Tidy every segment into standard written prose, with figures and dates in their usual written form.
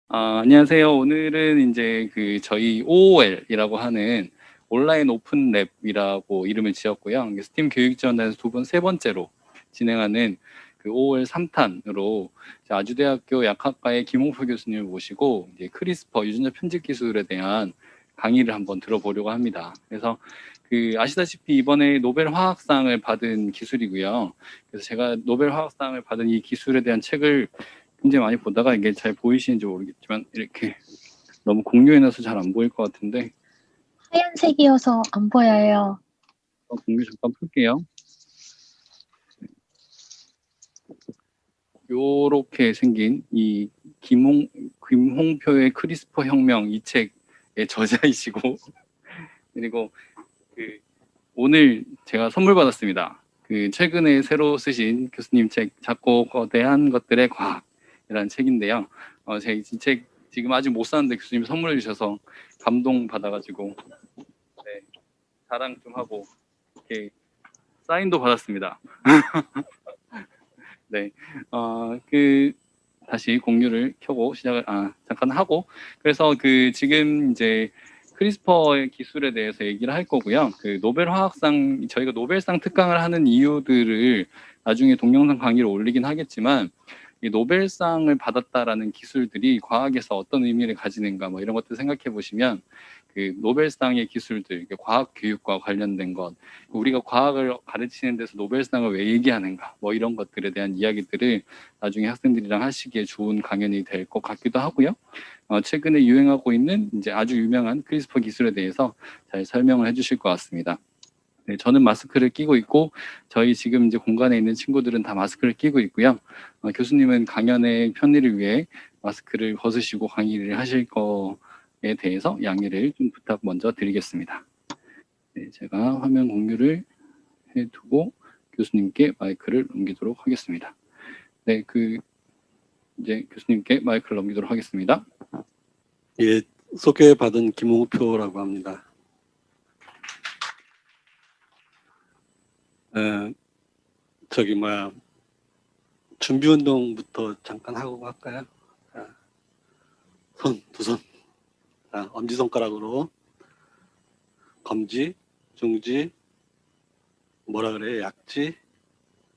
안녕하세요. 오늘은 이제 저희 OOL이라고 하는 온라인 오픈 랩이라고 이름을 지었고요. 스팀 교육 지원단에서 세 번째로 진행하는 OOL 3탄으로 아주대학교 약학과의 김홍표 교수님을 모시고 이제 크리스퍼 유전자 편집 기술에 대한 강의를 한번 들어보려고 합니다. 그래서 아시다시피 이번에 노벨 화학상을 받은 기술이고요. 그래서 제가 노벨 화학상을 받은 이 기술에 대한 책을 굉장히 많이 보다가 이게 잘 보이시는지 모르겠지만 이렇게 너무 공유해놔서 잘 안 보일 것 같은데 하얀색이어서 안 보여요. 공유 잠깐 풀게요. 요렇게 생긴 이 김홍표의 크리스퍼 혁명 이 책의 저자이시고 그리고 오늘 제가 선물 받았습니다. 최근에 새로 쓰신 교수님 책 작고 거대한 것들의 과학이라는 책인데요. 제가 이 책 지금 아직 못 샀는데 교수님이 선물해 주셔서 감동 받아가지고 네, 자랑 좀 하고 이렇게 사인도 받았습니다. 네, 다시 공유를 켜고 시작을 잠깐 하고 그래서 지금 이제 크리스퍼의 기술에 대해서 얘기를 할 거고요. 노벨 화학상 저희가 노벨상 특강을 하는 이유들을 나중에 동영상 강의를 올리긴 하겠지만 이 노벨상을 받았다라는 기술들이 과학에서 어떤 의미를 가지는가 뭐 이런 것들 생각해 보시면 노벨상의 기술들, 과학 교육과 관련된 것, 우리가 과학을 가르치는 데서 노벨상을 왜 얘기하는가, 뭐 이런 것들에 대한 이야기들을 나중에 학생들이랑 하시기에 좋은 강연이 될 것 같기도 하고요. 최근에 유행하고 있는 이제 아주 유명한 크리스퍼 기술에 대해서 잘 설명을 해주실 것 같습니다. 네, 저는 마스크를 끼고 있고 저희 지금 이제 공간에 있는 친구들은 다 마스크를 끼고 있고요. 교수님은 강연의 편의를 위해 마스크를 벗으시고 강의를 하실 거에 대해서 양해를 좀 부탁 먼저 드리겠습니다. 네, 제가 화면 공유를 해두고 교수님께 마이크를 넘기도록 하겠습니다. 네, 이제 교수님께 마이크를 넘기도록 하겠습니다. 예, 소개받은 김홍표라고 합니다. 준비 운동부터 잠깐 하고 갈까요? 두 손. 자, 엄지손가락으로 검지, 중지, 뭐라 그래요? 약지.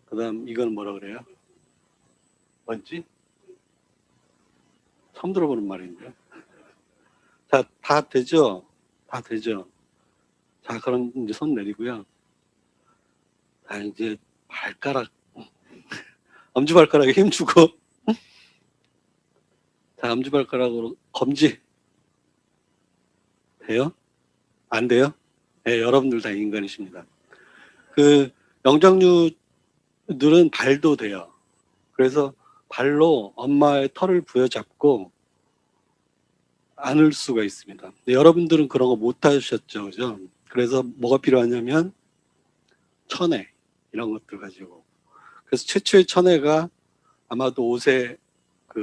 그다음 이건 뭐라 그래요? 뭔지? 처음 들어보는 말인데. 자, 다 되죠? 다 되죠? 자, 그럼 이제 손 내리고요. 자, 이제 발가락, 엄지발가락에 힘 주고, 자, 엄지발가락으로 검지. 돼요? 안 돼요? 네, 여러분들 다 인간이십니다. 영장류들은 발도 돼요. 그래서 발로 엄마의 털을 부여잡고 안을 수가 있습니다. 여러분들은 그런 거 못 하셨죠, 그죠? 그래서 뭐가 필요하냐면 천회 이런 것들 가지고. 그래서 최초의 천회가 아마도 옷의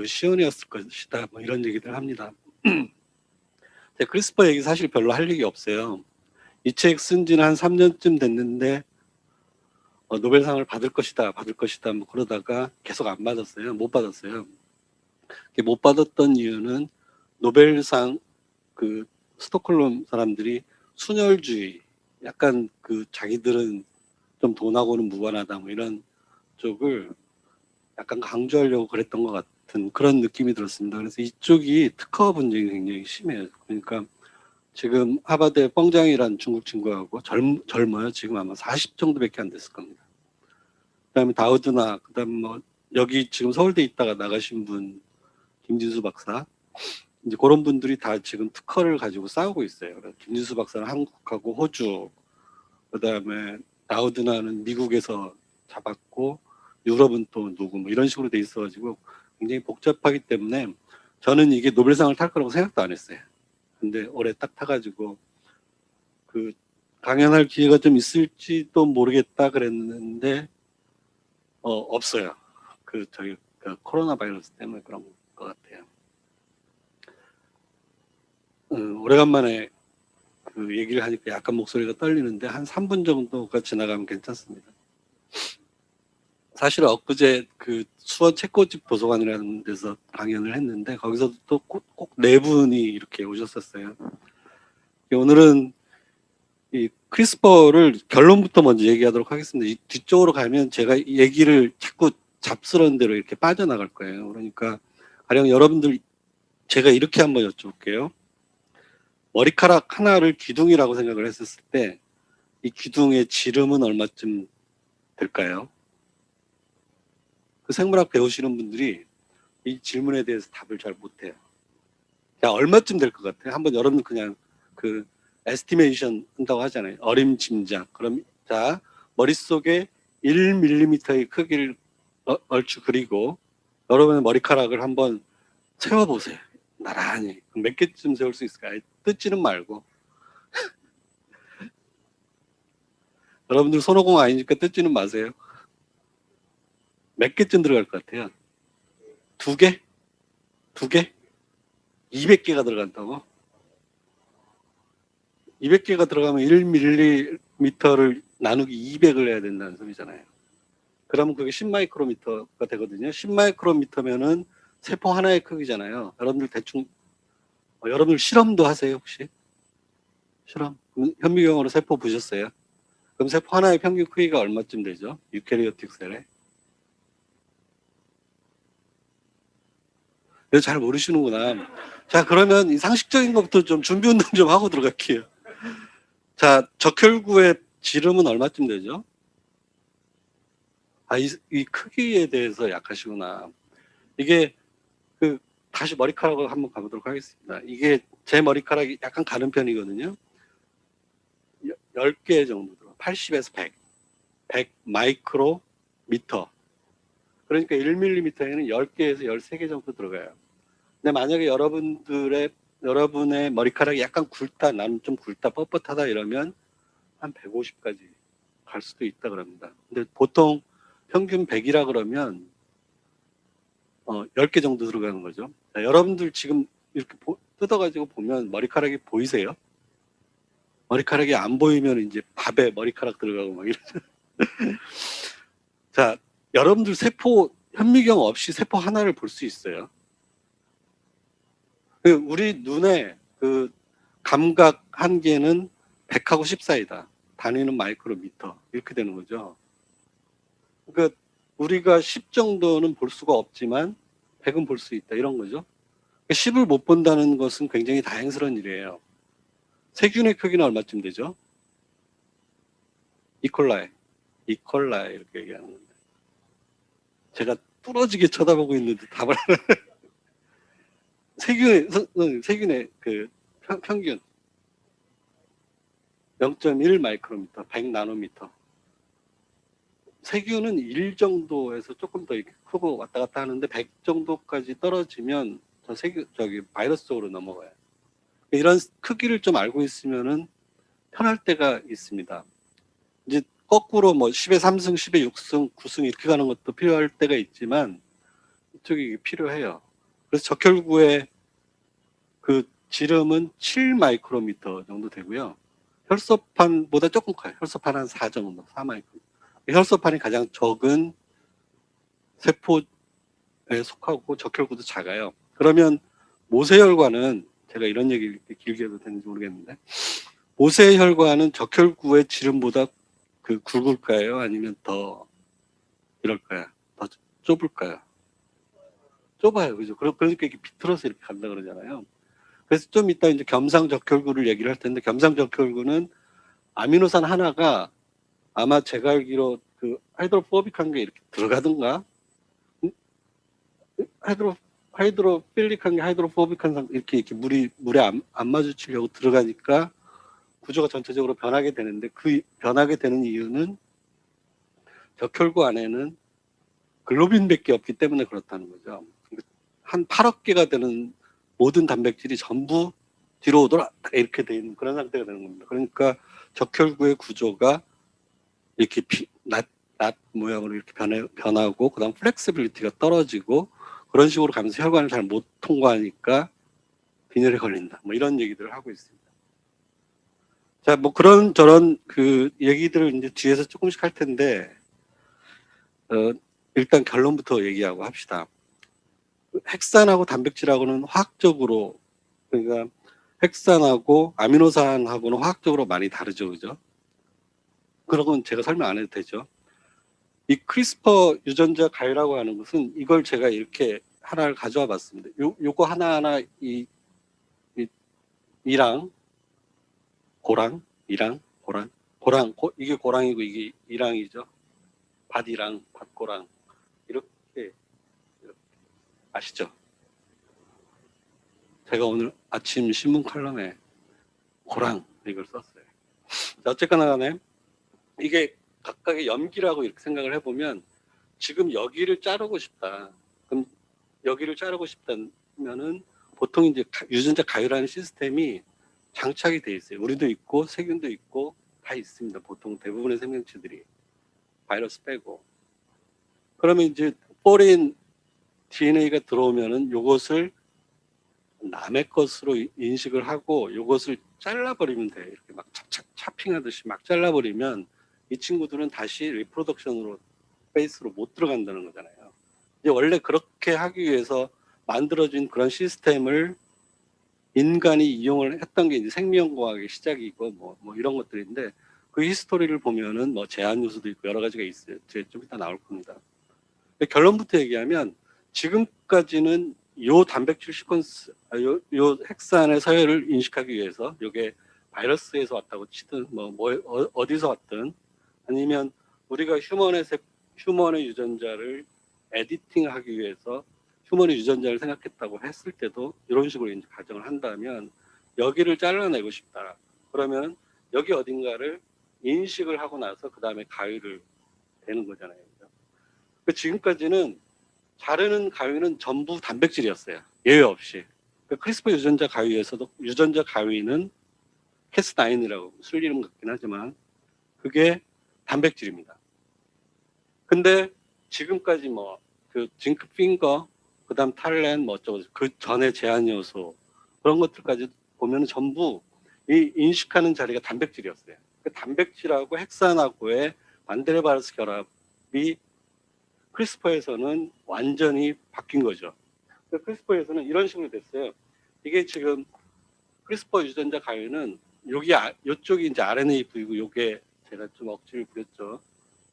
시온이었을 것이다. 뭐 이런 얘기들 합니다. 크리스퍼 얘기 사실 별로 할 얘기 없어요. 이 책 쓴 지는 한 3년쯤 됐는데 노벨상을 받을 것이다 뭐 그러다가 계속 안 받았어요. 못 받았어요. 못 받았던 이유는 노벨상 스톡홀름 사람들이 순혈주의, 약간 자기들은 좀 돈하고는 무관하다 뭐 이런 쪽을 약간 강조하려고 그랬던 것 같은 그런 느낌이 들었습니다. 그래서 이쪽이 특허 분쟁이 굉장히 심해요. 그러니까 지금 하버드의 뻥장이라는 중국 친구하고 젊어요. 지금 아마 40 정도밖에 안 됐을 겁니다. 그다음에 다우드나 그다음 뭐 여기 지금 서울대 있다가 나가신 분 김진수 박사, 이제 그런 분들이 다 지금 특허를 가지고 싸우고 있어요. 김진수 박사는 한국하고 호주, 그다음에 다우드나는 미국에서 잡았고 유럽은 또 누구 뭐 이런 식으로 돼 있어가지고 굉장히 복잡하기 때문에 저는 이게 노벨상을 탈 거라고 생각도 안 했어요. 근데 올해 딱 타가지고 강연할 기회가 좀 있을지도 모르겠다 그랬는데 없어요. 코로나 바이러스 때문에 그런 것 같아요. 오래간만에 그 얘기를 하니까 약간 목소리가 떨리는데 한 3분 정도가 지나가면 괜찮습니다. 사실 엊그제 그 수원 책꽂이 도서관이라는 데서 강연을 했는데 거기서도 또 꼭 네 분이 이렇게 오셨었어요. 오늘은 이 크리스퍼를 결론부터 먼저 얘기하도록 하겠습니다. 이 뒤쪽으로 가면 제가 얘기를 자꾸 잡스러운 대로 이렇게 빠져나갈 거예요. 그러니까 가령 여러분들 제가 이렇게 한번 여쭤볼게요. 머리카락 하나를 기둥이라고 생각을 했었을 때 이 기둥의 지름은 얼마쯤 될까요? 그 생물학 배우시는 분들이 이 질문에 대해서 답을 잘 못해요. 야, 얼마쯤 될 것 같아요? 한번 여러분 그냥 그 에스티메이션 한다고 하잖아요. 어림짐작. 그럼 자 머릿속에 1mm의 크기를 얼추 그리고 여러분의 머리카락을 한번 세워보세요. 나란히. 몇 개쯤 세울 수 있을까요? 뜯지는 말고. 여러분들 손오공 아니니까 뜯지는 마세요. 몇 개쯤 들어갈 것 같아요? 2개? 2개? 200개가 들어간다고? 200개가 들어가면 1mm를 나누기 200을 해야 된다는 소리잖아요. 그러면 그게 10마이크로미터가 되거든요. 10마이크로미터면은 세포 하나의 크기잖아요. 여러분들 대충 여러분들 실험도 하세요 혹시? 실험? 현미경으로 세포 보셨어요? 그럼 세포 하나의 평균 크기가 얼마쯤 되죠? 유캐리오틱 셀에? 그래서 잘 모르시는구나. 자, 그러면 이 상식적인 것부터 좀 준비 운동 좀 하고 들어갈게요. 자, 적혈구의 지름은 얼마쯤 되죠? 아, 이 크기에 대해서 약하시구나. 이게 그 다시 머리카락으로 한번 가보도록 하겠습니다. 이게 제 머리카락이 약간 가는 편이거든요. 10개 정도 들어. 80에서 100. 100 마이크로미터. 그러니까 1mm에는 10개에서 13개 정도 들어가요. 근데 만약에 여러분의 머리카락이 약간 굵다, 나는 좀 굵다, 뻣뻣하다 이러면 한 150까지 갈 수도 있다 그럽니다. 근데 보통 평균 100이라 그러면 10개 정도 들어가는 거죠. 자, 여러분들 지금 이렇게 뜯어가지고 보면 머리카락이 보이세요? 머리카락이 안 보이면 이제 밥에 머리카락 들어가고 막 이러죠. 자, 여러분들 현미경 없이 세포 하나를 볼 수 있어요. 우리 눈에 그 감각 한계는 100하고 10 사이다. 단위는 마이크로미터. 이렇게 되는 거죠. 그러니까 우리가 10 정도는 볼 수가 없지만 100은 볼 수 있다. 이런 거죠. 10을 못 본다는 것은 굉장히 다행스러운 일이에요. 세균의 크기는 얼마쯤 되죠? 이콜라이 이렇게 얘기하는 건데. 제가 뚫어지게 쳐다보고 있는데 답을 세균의 그 평균 0.1 마이크로미터, 100 나노미터. 세균은 1 정도에서 조금 더 크고 왔다 갔다 하는데 100 정도까지 떨어지면 바이러스 쪽으로 넘어가요. 이런 크기를 좀 알고 있으면은 편할 때가 있습니다. 이제 거꾸로 뭐 10의 3승, 10의 6승, 9승 이렇게 가는 것도 필요할 때가 있지만 이쪽이 필요해요. 그래서 적혈구의 그 지름은 7 마이크로미터 정도 되고요. 혈소판보다 조금 커요. 혈소판 한 4 정도, 4 마이크로미터. 혈소판이 가장 적은 세포에 속하고 적혈구도 작아요. 그러면 모세혈관은 제가 이런 얘기 이렇게 길게 해도 되는지 모르겠는데 모세혈관은 적혈구의 지름보다 그 굵을까요? 아니면 더 이럴까요? 더 좁을까요? 좁아요. 그죠? 그러니까 이렇게 비틀어서 이렇게 간다 그러잖아요. 그래서 좀 이따 이제 겸상적혈구를 얘기를 할 텐데 겸상적혈구는 아미노산 하나가 아마 제가 알기로 그 하이드로포빅한 게 이렇게 들어가든가 하이드로필릭한 게 하이드로포빅한 이렇게 물에 안 마주치려고 들어가니까 구조가 전체적으로 변하게 되는데 그 변하게 되는 이유는 적혈구 안에는 글로빈밖에 없기 때문에 그렇다는 거죠. 한 8억 개가 되는 모든 단백질이 전부 뒤로 오더라 이렇게 돼 있는 그런 상태가 되는 겁니다. 그러니까 적혈구의 구조가 이렇게 낫 모양으로 이렇게 변하고 그다음 플렉시빌리티가 떨어지고 그런 식으로 가면서 혈관을 잘 못 통과하니까 빈혈에 걸린다. 뭐 이런 얘기들을 하고 있습니다. 자, 뭐 그런 저런 그 얘기들을 이제 뒤에서 조금씩 할 텐데, 일단 결론부터 얘기하고 합시다. 핵산하고 단백질하고는 화학적으로, 그러니까 핵산하고 아미노산하고는 화학적으로 많이 다르죠, 그죠? 그런 건 제가 설명 안 해도 되죠. 이 크리스퍼 유전자 가위라고 하는 것은 이걸 제가 이렇게 하나를 가져와 봤습니다. 요거 하나하나 이랑 고랑, 이랑, 이게 고랑이고 이게 이랑이죠. 밭이랑, 밭고랑. 이렇게 아시죠? 제가 오늘 아침 신문 칼럼에 고랑 이걸 썼어요. 자, 어쨌거나 간에 이게 각각의 염기라고 이렇게 생각을 해보면 지금 여기를 자르고 싶다. 그럼 여기를 자르고 싶다면은 보통 이제 유전자 가위라는 시스템이 장착이 돼 있어요. 우리도 있고 세균도 있고 다 있습니다. 보통 대부분의 생명체들이 바이러스 빼고. 그러면 이제 포린 DNA가 들어오면은 요것을 남의 것으로 인식을 하고 요것을 잘라버리면 돼. 이렇게 막 차핑하듯이 막 잘라버리면 이 친구들은 다시 리프로덕션으로 베이스로 못 들어간다는 거잖아요. 이제 원래 그렇게 하기 위해서 만들어진 그런 시스템을 인간이 이용을 했던 게 이제 생명과학의 시작이고 뭐 이런 것들인데 그 히스토리를 보면은 뭐 제한 요소도 있고 여러 가지가 있어요. 좀 이따 나올 겁니다. 결론부터 얘기하면 지금까지는 요 단백질 시퀀스, 요 핵산의 서열을 인식하기 위해서 요게 바이러스에서 왔다고 치든 어디서 왔든 아니면 우리가 휴먼의 유전자를 에디팅하기 위해서 휴먼의 유전자를 생각했다고 했을 때도 이런 식으로 이제 가정을 한다면 여기를 잘라내고 싶다. 그러면 여기 어딘가를 인식을 하고 나서 그 다음에 가위를 대는 거잖아요. 지금까지는 자르는 가위는 전부 단백질이었어요. 예외 없이. 크리스퍼 유전자 가위에서도 유전자 가위는 캐스9이라고 쓸 이름 같긴 하지만 그게 단백질입니다. 근데 지금까지 그 징크 핑거, 그 다음 탈렌, 어쩌고, 그 전에 제한 요소, 그런 것들까지 보면 전부 이 인식하는 자리가 단백질이었어요. 그 단백질하고 핵산하고의 반데르바르스 결합이 크리스퍼에서는 완전히 바뀐 거죠. 크리스퍼에서는 이런 식으로 됐어요. 이게 지금 크리스퍼 유전자 가위는 요쪽이 이제 RNA 부위고 요게 제가 좀 억지를 부렸죠.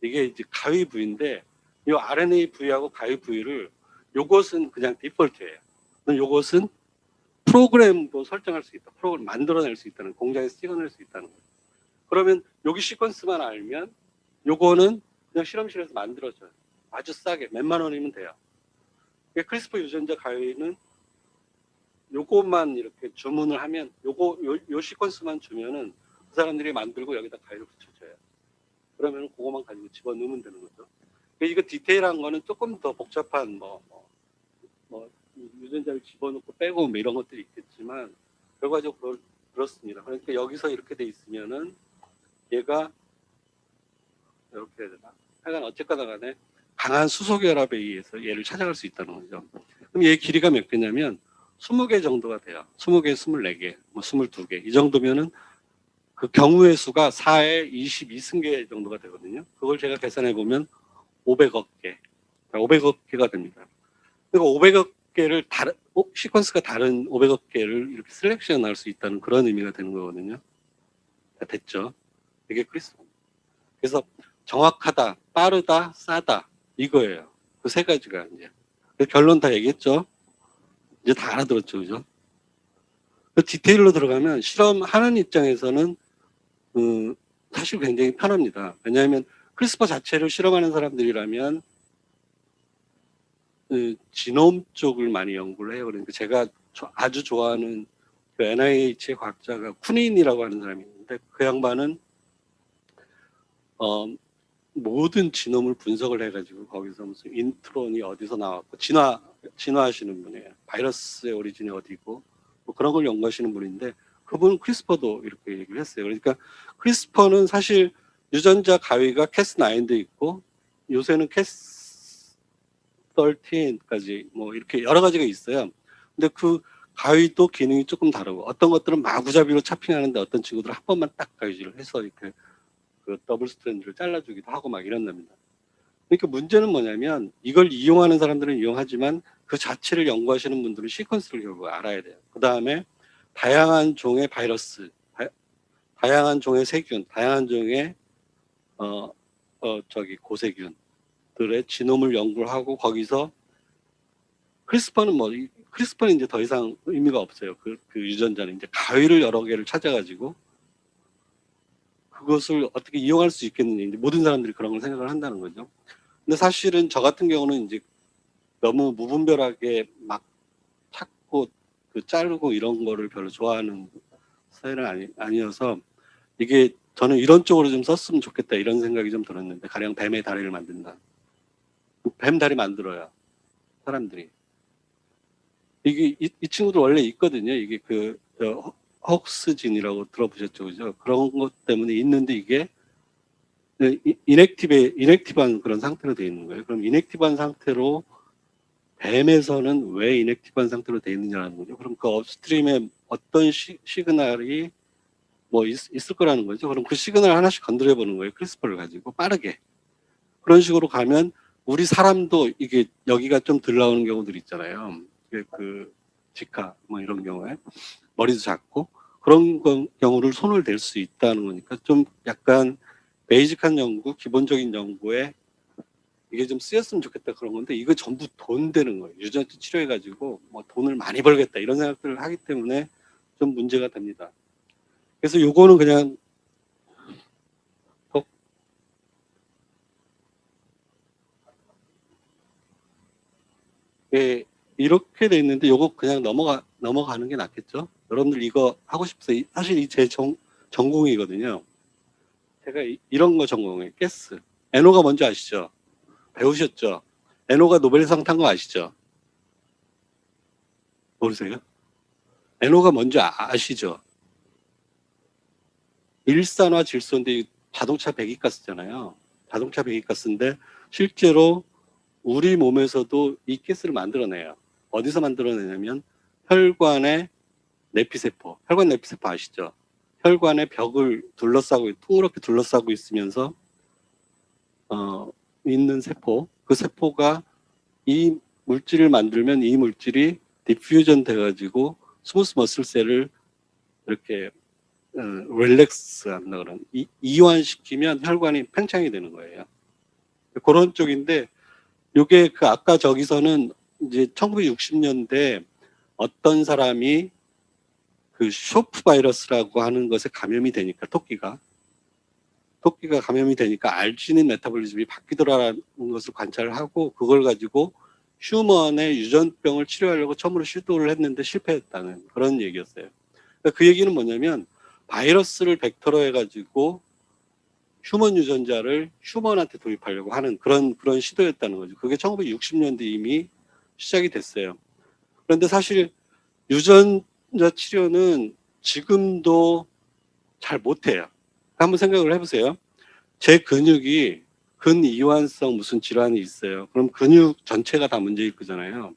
이게 이제 가위 부위인데 이 RNA 부위하고 가위 부위를 요것은 그냥 디폴트예요. 요것은 프로그램도 설정할 수 있다. 프로그램 만들어낼 수 있다는 공장에서 찍어낼 수 있다는 거예요. 그러면 여기 시퀀스만 알면 요거는 그냥 실험실에서 만들어져요. 아주 싸게 몇만 원이면 돼요. 크리스퍼 유전자 가위는 요것만 이렇게 주문을 하면 요 시퀀스만 주면은 그 사람들이 만들고 여기다 가위를 붙여줘요. 그러면 그거만 가지고 집어넣으면 되는 거죠. 이거 디테일한 거는 조금 더 복잡한 유전자를 집어넣고 빼고 이런 것들이 있겠지만 결과적으로 그렇습니다. 그러니까 여기서 이렇게 돼 있으면은 얘가 이렇게 해야 되나? 하여간 어쨌거나 간에 강한 수소결합에 의해서 얘를 찾아갈 수 있다는 거죠. 그럼 얘 길이가 몇 개냐면 20개 정도가 돼요. 20개, 24개, 22개. 이 정도면은 그 경우의 수가 4에 22승계 정도가 되거든요. 그걸 제가 계산해 보면 500억 개. 500억 개가 됩니다. 그러니까 500억 개를 시퀀스가 다른 500억 개를 이렇게 셀렉션 할 수 있다는 그런 의미가 되는 거거든요. 됐죠? 이게 크리스퍼. 그래서 정확하다, 빠르다, 싸다 이거예요. 그 세 가지가 이제 결론 다 얘기했죠. 이제 다 알아들었죠, 그죠? 그 디테일로 들어가면 실험하는 입장에서는 사실 굉장히 편합니다. 왜냐하면 크리스퍼 자체를 실험하는 사람들이라면 지놈 쪽을 많이 연구를 해요. 그러니까 제가 아주 좋아하는 그 NIH의 과학자가 쿠닌이라고 하는 사람이 있는데 그 양반은 모든 지놈을 분석을 해가지고 거기서 무슨 인트론이 어디서 나왔고 진화하시는 분이에요. 바이러스의 오리진이 어디고 뭐 그런 걸 연구하시는 분인데 그분은 크리스퍼도 이렇게 얘기를 했어요. 그러니까 크리스퍼는 사실 유전자 가위가 캐스9도 있고 요새는 캐스13까지 뭐 이렇게 여러 가지가 있어요. 근데 그 가위도 기능이 조금 다르고 어떤 것들은 마구잡이로 차핑하는데 어떤 친구들은 한 번만 딱 가위질을 해서 이렇게 그 더블 스트랜드를 잘라주기도 하고 막 이런답니다. 그러니까 문제는 뭐냐면 이걸 이용하는 사람들은 이용하지만 그 자체를 연구하시는 분들은 시퀀스를 결국 알아야 돼요. 그 다음에 다양한 종의 바이러스, 다양한 종의 세균, 다양한 종의 고세균들의 지놈을 연구를 하고 거기서 크리스퍼는 이제 더 이상 의미가 없어요. 그 유전자는 이제 가위를 여러 개를 찾아가지고 그것을 어떻게 이용할 수 있겠느냐. 이제 모든 사람들이 그런 걸 생각을 한다는 거죠. 근데 사실은 저 같은 경우는 이제 너무 무분별하게 막 찾고 그 자르고 이런 거를 별로 좋아하는 스타일은 아니어서 이게 저는 이런 쪽으로 좀 썼으면 좋겠다 이런 생각이 좀 들었는데 가령 뱀의 다리를 만든다. 뱀 다리 만들어요. 사람들이. 이게 이 친구들 원래 있거든요. 이게 헉스진이라고 들어보셨죠, 그죠? 그런 것 때문에 있는데 이게 이넥티브한 그런 상태로 되어 있는 거예요. 그럼 이넥티브한 상태로 뱀에서는 왜 이넥티브한 상태로 되어 있느냐는 거죠. 그럼 그 업스트림에 어떤 시그널이 뭐 있을 거라는 거죠. 그럼 그 시그널 하나씩 건드려 보는 거예요. 크리스퍼를 가지고 빠르게. 그런 식으로 가면 우리 사람도 이게 여기가 좀 덜 나오는 경우들 있잖아요. 그 지카 뭐 이런 경우에 머리도 작고 그런 경우를 손을 댈 수 있다는 거니까 좀 약간 베이직한 연구, 기본적인 연구에 이게 좀 쓰였으면 좋겠다 그런 건데 이거 전부 돈 되는 거예요. 유전자 치료해가지고 뭐 돈을 많이 벌겠다 이런 생각들을 하기 때문에 좀 문제가 됩니다. 그래서 요거는 그냥 예, 이렇게 돼 있는데 요거 그냥 넘어가는 게 낫겠죠? 여러분들 이거 하고 싶어서 사실 이 제 전공이거든요. 제가 이런 거 전공해요. 가스. 에노가 뭔지 아시죠? 배우셨죠? 에노가 노벨상 탄 거 아시죠? 모르세요? 에노가 뭔지 아시죠? 일산화 질소인데 자동차 배기가스잖아요. 자동차 배기가스인데 실제로 우리 몸에서도 이 가스를 만들어내요. 어디서 만들어내냐면 혈관의 내피세포. 혈관 내피세포 아시죠? 혈관의 벽을 둥그렇게 둘러싸고 있으면서 있는 세포. 그 세포가 이 물질을 만들면 이 물질이 디퓨전 돼가지고 스무스 머슬셀을 이렇게 릴렉스 한다 그런 이완시키면 혈관이 팽창이 되는 거예요. 그런 쪽인데 요게 그 아까 저기서는 이제 1960년대 어떤 사람이 그 쇼프 바이러스라고 하는 것에 감염이 되니까 토끼가 감염이 되니까 알지닌 메타볼리즘이 바뀌더라는 것을 관찰을 하고 그걸 가지고 휴먼의 유전병을 치료하려고 처음으로 시도를 했는데 실패했다는 그런 얘기였어요. 그러니까 그 얘기는 뭐냐면 바이러스를 벡터로 해가지고 휴먼 유전자를 휴먼한테 도입하려고 하는 그런 시도였다는 거죠. 그게 1960년대 이미 시작이 됐어요. 그런데 사실 유전자 치료는 지금도 잘 못해요. 한번 생각을 해보세요. 제 근육이 근이완성 무슨 질환이 있어요. 그럼 근육 전체가 다 문제일 거잖아요.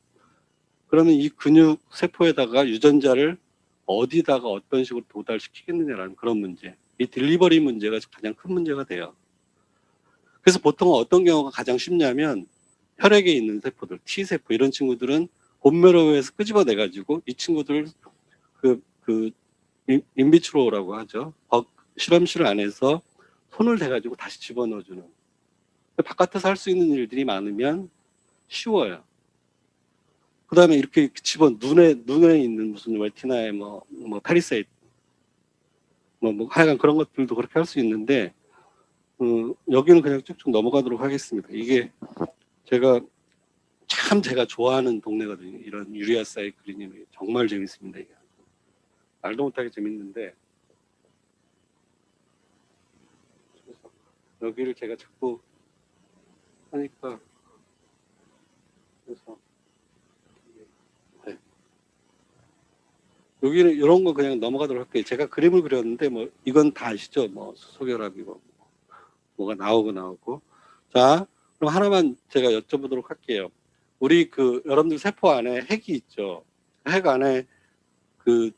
그러면 이 근육 세포에다가 유전자를 어디다가 어떤 식으로 도달시키겠느냐라는 그런 문제. 이 딜리버리 문제가 가장 큰 문제가 돼요. 그래서 보통 어떤 경우가 가장 쉽냐면 혈액에 있는 세포들, T세포 이런 친구들은 본메로에서 끄집어내가지고 이 친구들을 그 인비트로라고 하죠. 실험실 안에서 손을 대가지고 다시 집어넣어주는. 바깥에서 할 수 있는 일들이 많으면 쉬워요. 그 다음에 이렇게 눈에 있는 무슨 레티나에 뭐 페리사이트, 하여간 그런 것들도 그렇게 할 수 있는데, 여기는 그냥 쭉쭉 넘어가도록 하겠습니다. 이게 제가 좋아하는 동네거든요. 이런 유리아 사이클린이 정말 재밌습니다. 이게. 말도 못하게 재밌는데, 여기를 제가 자꾸 하니까, 그래서, 네. 여기는 이런 거 그냥 넘어가도록 할게요. 제가 그림을 그렸는데, 뭐, 이건 다 아시죠? 뭐, 수소결합이고, 뭐가 나오고. 자, 그럼 하나만 제가 여쭤보도록 할게요. 우리 여러분들 세포 안에 핵이 있죠. 핵 안에 그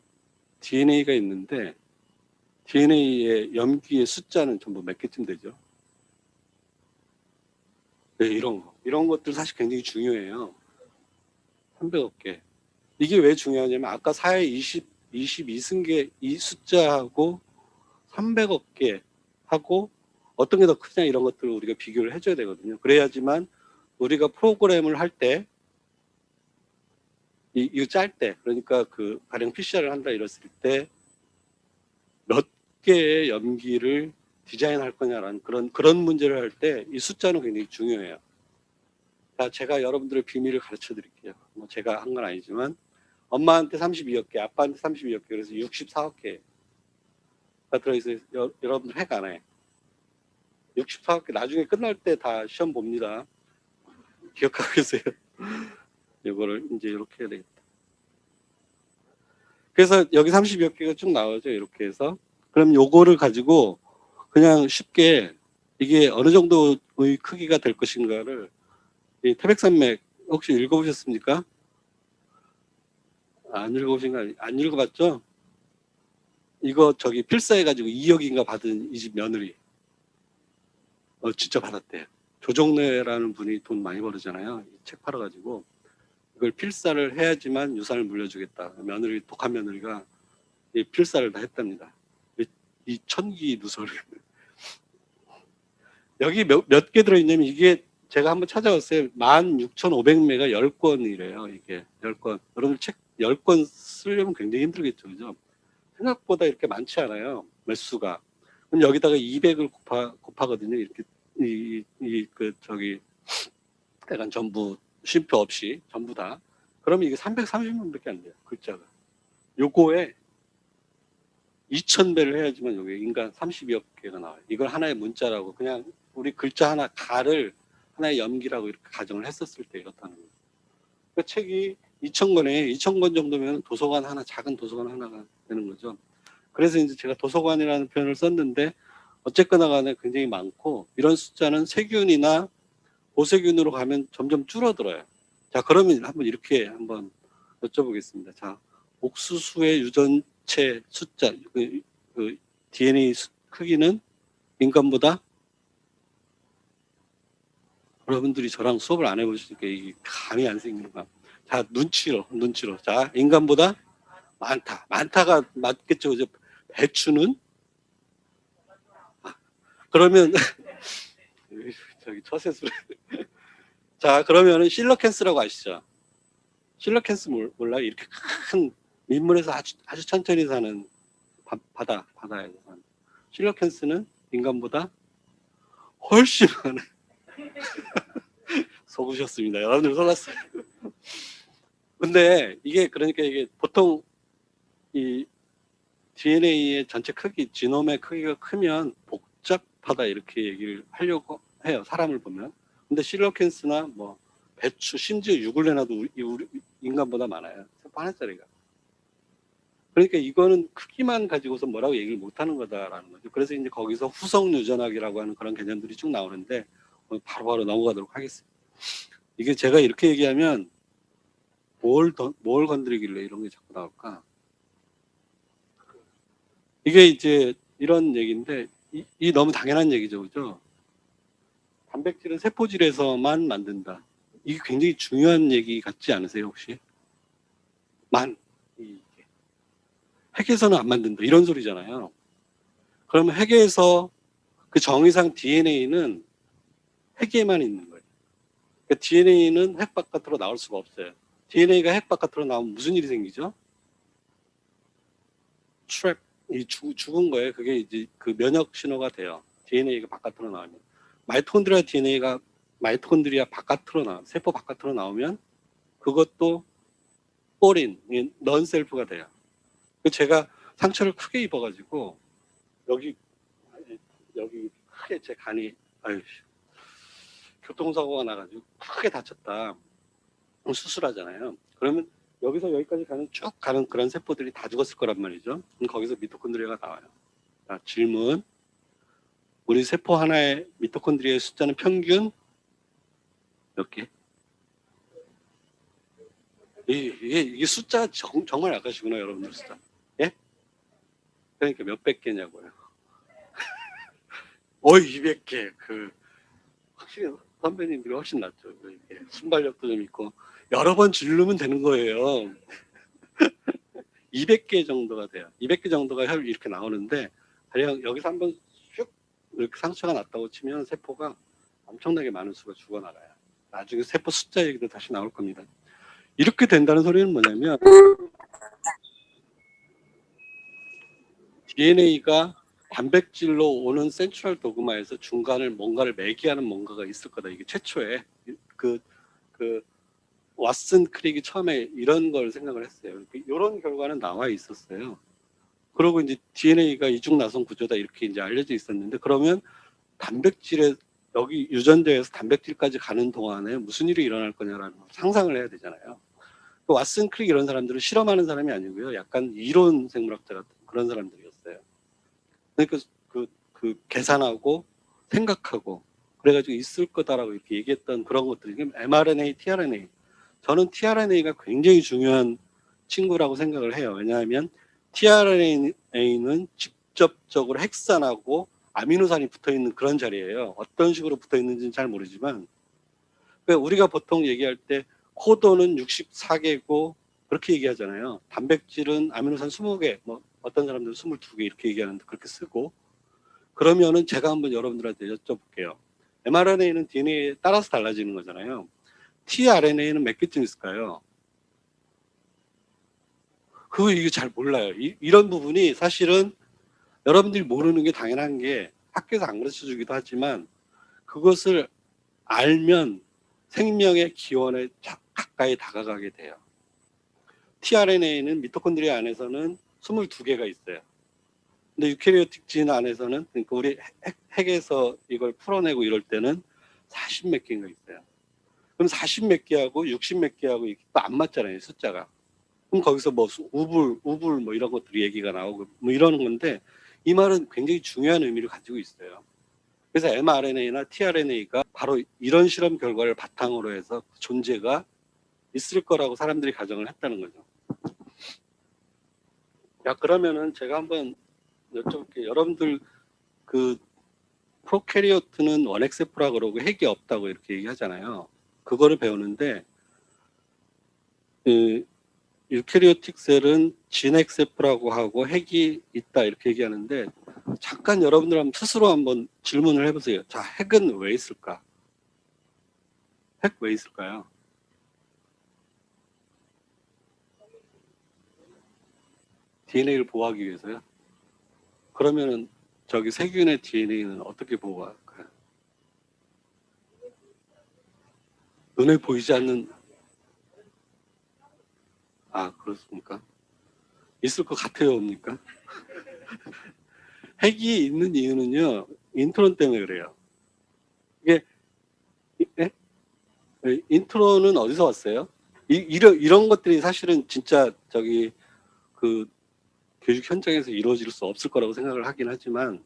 DNA가 있는데 DNA의 염기의 숫자는 전부 몇 개쯤 되죠? 네, 이런 것들 사실 굉장히 중요해요. 300억 개. 이게 왜 중요하냐면 아까 4의 22승계 이 숫자하고 300억 개 하고 어떤 게 더 크냐 이런 것들을 우리가 비교를 해줘야 되거든요. 그래야지만 우리가 프로그램을 할 때 이거 짤 때 그러니까 그 가령 PCR을 한다 이랬을 때 몇 개의 염기를 디자인할 거냐라는 그런 문제를 할 때 이 숫자는 굉장히 중요해요. 자, 제가 여러분들의 비밀을 가르쳐 드릴게요. 뭐 제가 한 건 아니지만 엄마한테 32억 개, 아빠한테 32억 개, 그래서 64억 개가 들어있어요. 여러분들 핵 안 해. 64억 개 나중에 끝날 때 다 시험 봅니다. 기억하고 계세요. 이거를 이제 이렇게 해야 되겠다. 그래서 여기 30여 개가 쭉 나오죠. 이렇게 해서. 그럼 요거를 가지고 그냥 쉽게 이게 어느 정도의 크기가 될 것인가를 이 태백산맥 혹시 읽어보셨습니까? 안 읽어보신 거 안 읽어봤죠? 이거 저기 필사해가지고 2억인가 받은 이 집 며느리 진짜 받았대요. 조정래라는 분이 돈 많이 벌었잖아요. 이 책 팔아가지고 이걸 필사를 해야지만 유산을 물려주겠다. 며느리 독한 며느리가 이 필사를 다 했답니다. 이 천기 누설을 여기 몇 개 들어있냐면 이게 제가 한번 찾아봤어요. 16,500매가 10권이래요. 이게 10권. 여러분 책 10권 쓰려면 굉장히 힘들겠죠. 그죠? 생각보다 이렇게 많지 않아요. 매수가. 그럼 여기다가 200을 곱하거든요. 이렇게 저기 약간 전부 쉼표 없이 전부 다. 그러면 이게 330만밖에 안 돼요. 글자가. 요거에 2,000배를 해야지만 여기 인간 30여 개가 나와요. 이걸 하나의 문자라고 그냥 우리 글자 하나 가를 하나의 염기라고 이렇게 가정을 했었을 때 이렇다는 거예요. 그 책이 2,000권에 2,000권 정도면 도서관 하나, 작은 도서관 하나가 되는 거죠. 그래서 이제 제가 도서관이라는 표현을 썼는데 어쨌거나 간에 굉장히 많고 이런 숫자는 세균이나 고세균으로 가면 점점 줄어들어요. 자, 그러면 한번 이렇게 한번 여쭤보겠습니다. 자, 옥수수의 유전체 숫자, 그 DNA 크기는 인간보다 여러분들이 저랑 수업을 안 해보시니까 이게 감이 안 생기는 거야. 자, 눈치로. 자, 인간보다 많다. 많다가 맞겠죠. 이제 배추는? 그러면, 저기 처세술. 자, 그러면은 실러캔스라고 아시죠? 실러캔스 몰라요? 이렇게 큰 민물에서 아주 천천히 사는 바다에서 사는. 실러캔스는 인간보다 훨씬 많아요. 속으셨습니다. 여러분들 속았어요. 근데 이게 그러니까 이게 보통 이 DNA의 전체 크기, 지놈의 크기가 크면 복잡하다 이렇게 얘기를 하려고 해요. 사람을 보면. 근데 실러캔스나 뭐 배추, 심지어 유글레나도 우리 인간보다 많아요. 세포 하나짜리가. 그러니까 이거는 크기만 가지고서 뭐라고 얘기를 못하는 거다라는 거죠. 그래서 이제 거기서 후성 유전학이라고 하는 그런 개념들이 쭉 나오는데 바로바로 넘어가도록 하겠습니다. 이게 제가 이렇게 얘기하면 뭘 건드리길래 이런 게 자꾸 나올까? 이게 이제 이런 얘기인데 이 너무 당연한 얘기죠, 그죠? 단백질은 세포질에서만 만든다. 이게 굉장히 중요한 얘기 같지 않으세요, 혹시? 이게 핵에서는 안 만든다 이런 소리잖아요. 그러면 핵에서 그 정의상 DNA는 핵에만 있는 거예요. 그러니까 DNA는 핵 바깥으로 나올 수가 없어요. DNA가 핵 바깥으로 나오면 무슨 일이 생기죠? 트랩, 죽은 거예요. 그게 이제 그 면역 신호가 돼요. DNA가 바깥으로 나오면. 마이토콘드리아 바깥으로 세포 바깥으로 나오면 그것도 포린, 넌셀프가 돼요. 제가 상처를 크게 입어가지고 여기 크게 제 간이 교통사고가 나가지고 크게 다쳤다. 수술하잖아요. 그러면 여기서 여기까지 쭉 가는 그런 세포들이 다 죽었을 거란 말이죠. 거기서 미토콘드리아가 나와요. 자, 질문. 우리 세포 하나의 미토콘드리아의 숫자는 평균 몇 개? 이게 숫자 정말 약하시구나, 여러분들 숫자. 예? 그러니까 몇백 개냐고요. 200개. 확실히 선배님들이 훨씬 낫죠. 이렇게 순발력도 좀 있고 여러 번 질르면 되는 거예요. 200개 정도가 돼요. 200개 정도가 이렇게 나오는데 그냥 여기서 한번 슉 이렇게 상처가 났다고 치면 세포가 엄청나게 많은 수가 죽어나가요. 나중에 세포 숫자 얘기도 다시 나올 겁니다. 이렇게 된다는 소리는 뭐냐면 DNA가 단백질로 오는 센트럴 도그마에서 중간을 뭔가를 매개하는 뭔가가 있을 거다. 이게 최초에 그 왓슨 크릭이 처음에 이런 걸 생각을 했어요. 이런 결과는 나와 있었어요. 그리고 이제 DNA가 이중나선 구조다 이렇게 이제 알려져 있었는데 그러면 단백질에 여기 유전자에서 단백질까지 가는 동안에 무슨 일이 일어날 거냐라는 상상을 해야 되잖아요. 왓슨 크릭 이런 사람들은 실험하는 사람이 아니고요. 약간 이론 생물학자 같은 그런 사람들이었어요. 그러니까 그 계산하고 생각하고 그래가지고 있을 거다라고 이렇게 얘기했던 그런 것들이 mRNA, tRNA. 저는 tRNA가 굉장히 중요한 친구라고 생각을 해요. 왜냐하면 tRNA는 직접적으로 핵산하고 아미노산이 붙어 있는 그런 자리예요. 어떤 식으로 붙어 있는지는 잘 모르지만 우리가 보통 얘기할 때 코도는 64개고 그렇게 얘기하잖아요. 단백질은 아미노산 20개, 뭐 어떤 사람들은 22개 이렇게 얘기하는데 그렇게 쓰고 그러면은 제가 한번 여러분들한테 여쭤볼게요. mRNA는 DNA에 따라서 달라지는 거잖아요. tRNA는 몇 개쯤 있을까요? 이게 잘 몰라요. 이런 부분이 사실은 여러분들이 모르는 게 당연한 게 학교에서 안 가르쳐 주기도 하지만 그것을 알면 생명의 기원에 가까이 다가가게 돼요. tRNA는 미토콘드리아 안에서는 22개가 있어요. 근데 유캐리오틱 진 안에서는 그러니까 우리 핵에서 이걸 풀어내고 이럴 때는 40 몇 개인가 있어요. 그럼 40 몇 개하고 60 몇 개하고 또 안 맞잖아요, 숫자가. 그럼 거기서 뭐 우불 뭐 이런 것들이 얘기가 나오고 뭐 이러는 건데 이 말은 굉장히 중요한 의미를 가지고 있어요. 그래서 mRNA나 tRNA가 바로 이런 실험 결과를 바탕으로 해서 존재가 있을 거라고 사람들이 가정을 했다는 거죠. 그러면은 제가 한번 여쭤볼게요. 여러분들 프로캐리오트는 원XF라 그러고 핵이 없다고 이렇게 얘기하잖아요. 그거를 배우는데 유캐리오틱 셀은 진XF라고 하고 핵이 있다 이렇게 얘기하는데 잠깐 여러분들 스스로 한번 질문을 해보세요. 자, 핵은 왜 있을까? 핵 왜 있을까요? DNA를 보호하기 위해서요? 그러면은 저기 세균의 DNA는 어떻게 보호할까요? 눈에 보이지 않는 그렇습니까? 있을 것 같아요, 옵니까? 핵이 있는 이유는요, 인트론 때문에 그래요. 이게, 인트론은 어디서 왔어요? 이런 것들이 사실은 진짜 교육 현장에서 이루어질 수 없을 거라고 생각을 하긴 하지만,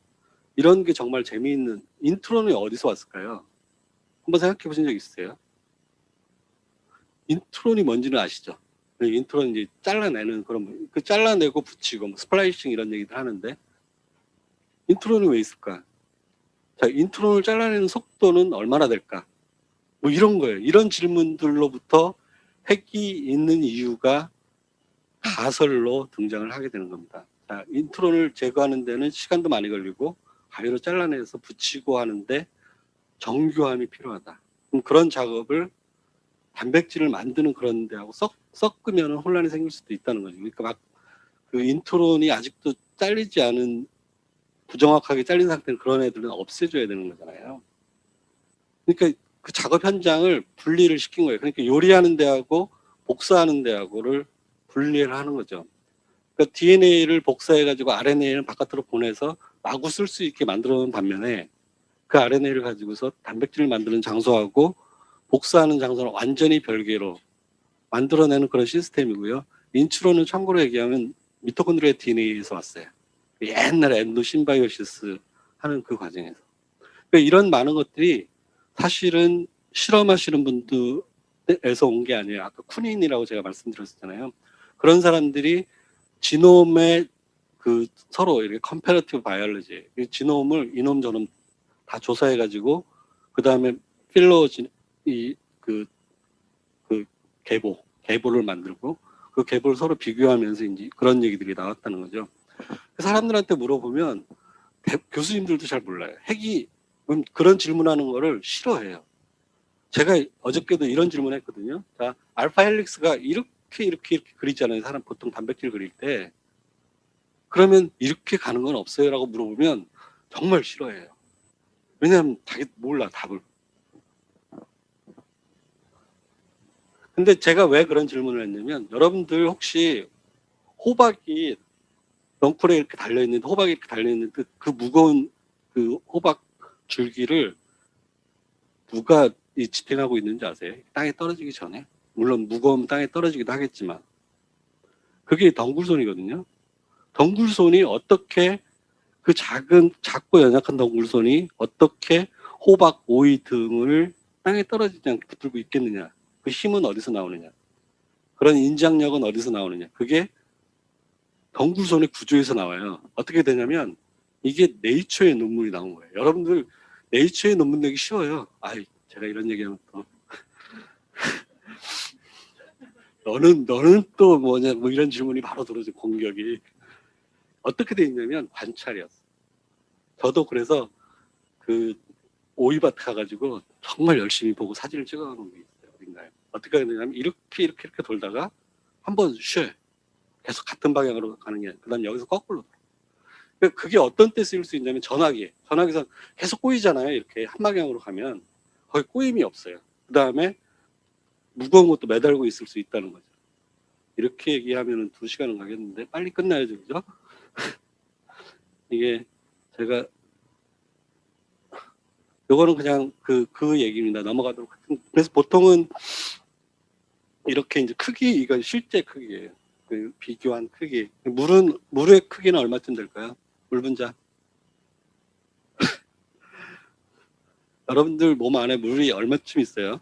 이런 게 정말 재미있는, 인트론이 어디서 왔을까요? 한번 생각해 보신 적 있으세요? 인트론이 뭔지는 아시죠? 인트론 이제 잘라내는 잘라내고 붙이고 뭐 스플라이싱 이런 얘기들 하는데 인트론이 왜 있을까? 자, 인트론을 잘라내는 속도는 얼마나 될까? 뭐 이런 거예요. 이런 질문들로부터 핵이 있는 이유가 가설로 등장을 하게 되는 겁니다. 자, 인트론을 제거하는 데는 시간도 많이 걸리고 가위로 잘라내서 붙이고 하는데 정교함이 필요하다. 그런 작업을 단백질을 만드는 그런 데하고 섞으면 혼란이 생길 수도 있다는 거죠. 그러니까 인트론이 아직도 잘리지 않은 부정확하게 잘린 상태는 그런 애들은 없애줘야 되는 거잖아요. 그러니까 그 작업 현장을 분리를 시킨 거예요. 그러니까 요리하는 데하고 복사하는 데하고를 분리를 하는 거죠. 그러니까 DNA를 복사해가지고 RNA를 바깥으로 보내서 마구 쓸 수 있게 만들어 놓은 반면에 그 RNA를 가지고서 단백질을 만드는 장소하고 복사하는 장소는 완전히 별개로 만들어내는 그런 시스템이고요. 인트론은 참고로 얘기하면 미토콘드리아 DNA에서 왔어요. 옛날에 엔도 심바이오시스 하는 그 과정에서. 그러니까 이런 많은 것들이 사실은 실험하시는 분들 온 게 아니에요. 아까 쿠닌이라고 제가 말씀드렸잖아요. 그런 사람들이 지놈의 그 서로 이렇게 컴패러티브 바이올로지, 지놈을 이놈 저놈 다 조사해가지고 그 다음에 이그 계보를 만들고 그 계보를 서로 비교하면서 이제 그런 얘기들이 나왔다는 거죠. 그 사람들한테 물어보면 교수님들도 잘 몰라요. 핵이 그런 질문하는 거를 싫어해요. 제가 어저께도 이런 질문했거든요. 자, 알파 헬릭스가 이렇게 그리잖아요. 사람 보통 단백질 그릴 때. 그러면 이렇게 가는 건 없어요라고 물어보면 정말 싫어해요. 왜냐하면 자기 몰라 답을. 근데 제가 왜 그런 질문을 했냐면 여러분들 혹시 호박이 넝쿨에 이렇게 달려있는 호박이 이렇게 달려있는 그 무거운 그 호박 줄기를 누가 지탱하고 있는지 아세요? 땅에 떨어지기 전에. 물론 무거우면 땅에 떨어지기도 하겠지만 그게 덩굴손이거든요. 덩굴손이 어떻게 그 작고 연약한 덩굴손이 어떻게 호박, 오이 등을 땅에 떨어지지 않게 붙들고 있겠느냐. 그 힘은 어디서 나오느냐. 그런 인장력은 어디서 나오느냐. 그게 덩굴손의 구조에서 나와요. 어떻게 되냐면 이게 네이처의 논문이 나온 거예요. 여러분들 네이처의 논문 내기 쉬워요. 아이, 제가 이런 얘기하면 또 너는 또 뭐냐 뭐 이런 질문이 바로 들어오죠. 공격이. 어떻게 돼 있냐면 관찰이었어. 저도 그래서 그 오이밭 가가지고 정말 열심히 보고 사진을 찍어놓은 게 있어요. 어딘가에. 어떻게 되냐면 이렇게 돌다가 한번 쉬어요. 계속 같은 방향으로 가는 게 아니라 그다음 여기서 거꾸로. 그게 어떤 때 쓰일 수 있냐면 전화기에서 계속 꼬이잖아요. 이렇게 한 방향으로 가면 거의 꼬임이 없어요. 그 다음에 무거운 것도 매달고 있을 수 있다는 거죠. 이렇게 얘기하면 2시간은 가겠는데 빨리 끝나야죠, 그죠? 이게 제가 요거는 그냥 그 얘기입니다. 넘어가도록 하겠습니다. 그래서 보통은 이렇게 이제 크기, 이건 실제 크기예요. 그 비교한 크기. 물의 크기는 얼마쯤 될까요? 물 분자. 여러분들 몸 안에 물이 얼마쯤 있어요?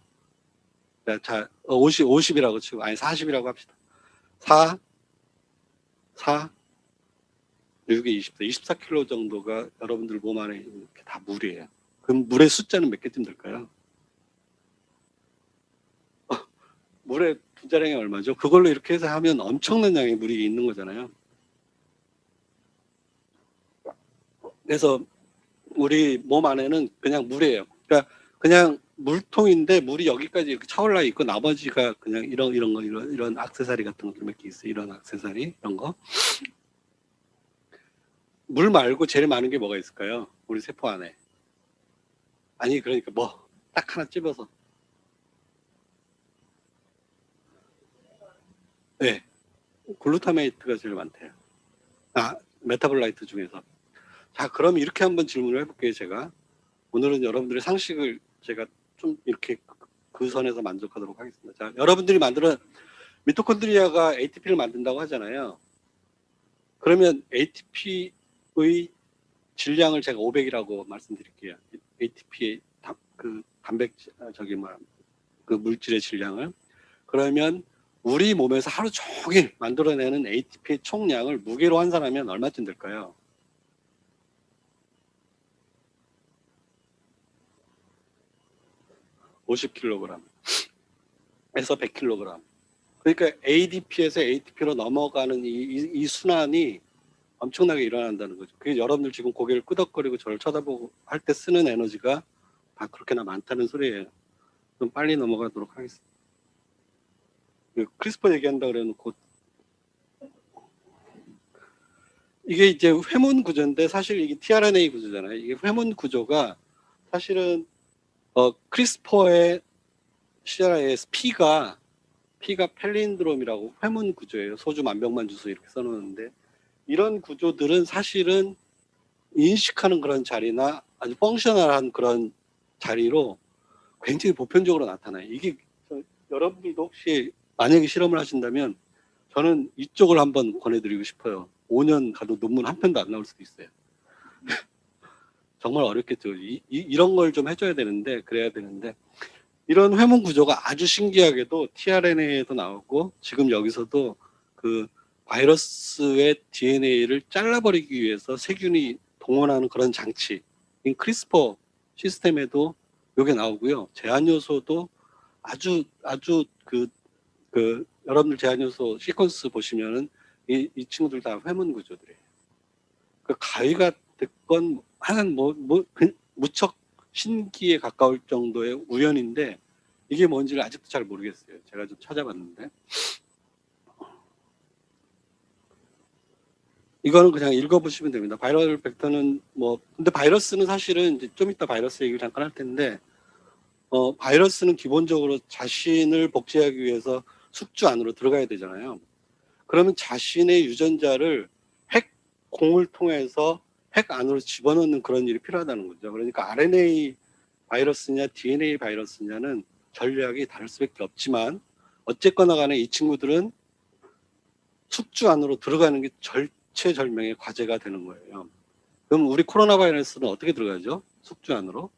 자, 50이라고 치고, 아니 40이라고 합시다. 4, 6에 24, 24kg 정도가 여러분들 몸 안에 이렇게 다 물이에요. 그럼 물의 숫자는 몇 개쯤 될까요? 물의 분자량이 얼마죠? 그걸로 이렇게 해서 하면 엄청난 양의 물이 있는 거잖아요. 그래서 우리 몸 안에는 그냥 물이에요. 그러니까 그냥 물통인데 물이 여기까지 이렇게 차올라 있고 나머지가 그냥 이런 액세서리 같은 것들 몇 개 있어요. 이런 액세서리 이런 거. 물 말고 제일 많은 게 뭐가 있을까요? 우리 세포 안에. 아니 그러니까 뭐 딱 하나 찝어서. 네. 글루타메이트가 제일 많대요. 메타볼라이트 중에서. 자, 그럼 이렇게 한번 질문을 해볼게요, 제가. 오늘은 여러분들의 상식을 제가 좀 이렇게 그 선에서 만족하도록 하겠습니다. 자, 여러분들이 만드는 미토콘드리아가 ATP를 만든다고 하잖아요. 그러면 ATP의 질량을 제가 500이라고 말씀드릴게요. ATP의 그 물질의 질량을. 그러면 우리 몸에서 하루 종일 만들어내는 ATP의 총량을 무게로 환산하면 얼마쯤 될까요? 50kg에서 100kg. 그러니까 ADP에서 ATP로 넘어가는 이 순환이 엄청나게 일어난다는 거죠. 그게 여러분들 지금 고개를 끄덕거리고 저를 쳐다보고 할 때 쓰는 에너지가 다 그렇게나 많다는 소리예요. 좀 빨리 넘어가도록 하겠습니다. 크리스퍼 얘기한다 그래놓고 이게 이제 회문 구조인데 사실 이게 tRNA 구조잖아요. 이게 회문 구조가 사실은 크리스퍼의 CRIS P가 펠린드롬이라고 회문 구조예요. 소주 만병만 주소 이렇게 써놓는데 이런 구조들은 사실은 인식하는 그런 자리나 아주 펑셔널한 그런 자리로 굉장히 보편적으로 나타나요. 이게 여러분들도 혹시 만약에 실험을 하신다면 저는 이쪽을 한번 권해드리고 싶어요. 5년 가도 논문 한 편도 안 나올 수도 있어요. 정말 어렵겠죠. 이런 걸 좀 해줘야 되는데 그래야 되는데 이런 회문 구조가 아주 신기하게도 tRNA에도 나오고 지금 여기서도 그 바이러스의 DNA를 잘라버리기 위해서 세균이 동원하는 그런 장치인 크리스퍼 시스템에도 이게 나오고요. 제한 요소도 아주 여러분들 제한 요소 시퀀스 보시면은 이 친구들 다 회문 구조들이에요. 그 가위가 됐건 하는 무척 신기에 가까울 정도의 우연인데 이게 뭔지를 아직도 잘 모르겠어요. 제가 좀 찾아봤는데 이거는 그냥 읽어보시면 됩니다. 바이럴 벡터는 근데 바이러스는 사실은 이제 좀 이따 바이러스 얘기를 잠깐 할 텐데 바이러스는 기본적으로 자신을 복제하기 위해서 숙주 안으로 들어가야 되잖아요. 그러면 자신의 유전자를 핵 공을 통해서 핵 안으로 집어넣는 그런 일이 필요하다는 거죠. 그러니까 RNA 바이러스냐 DNA 바이러스냐는 전략이 다를 수밖에 없지만 어쨌거나 간에 이 친구들은 숙주 안으로 들어가는 게 절체절명의 과제가 되는 거예요. 그럼 우리 코로나 바이러스는 어떻게 들어가죠? 숙주 안으로?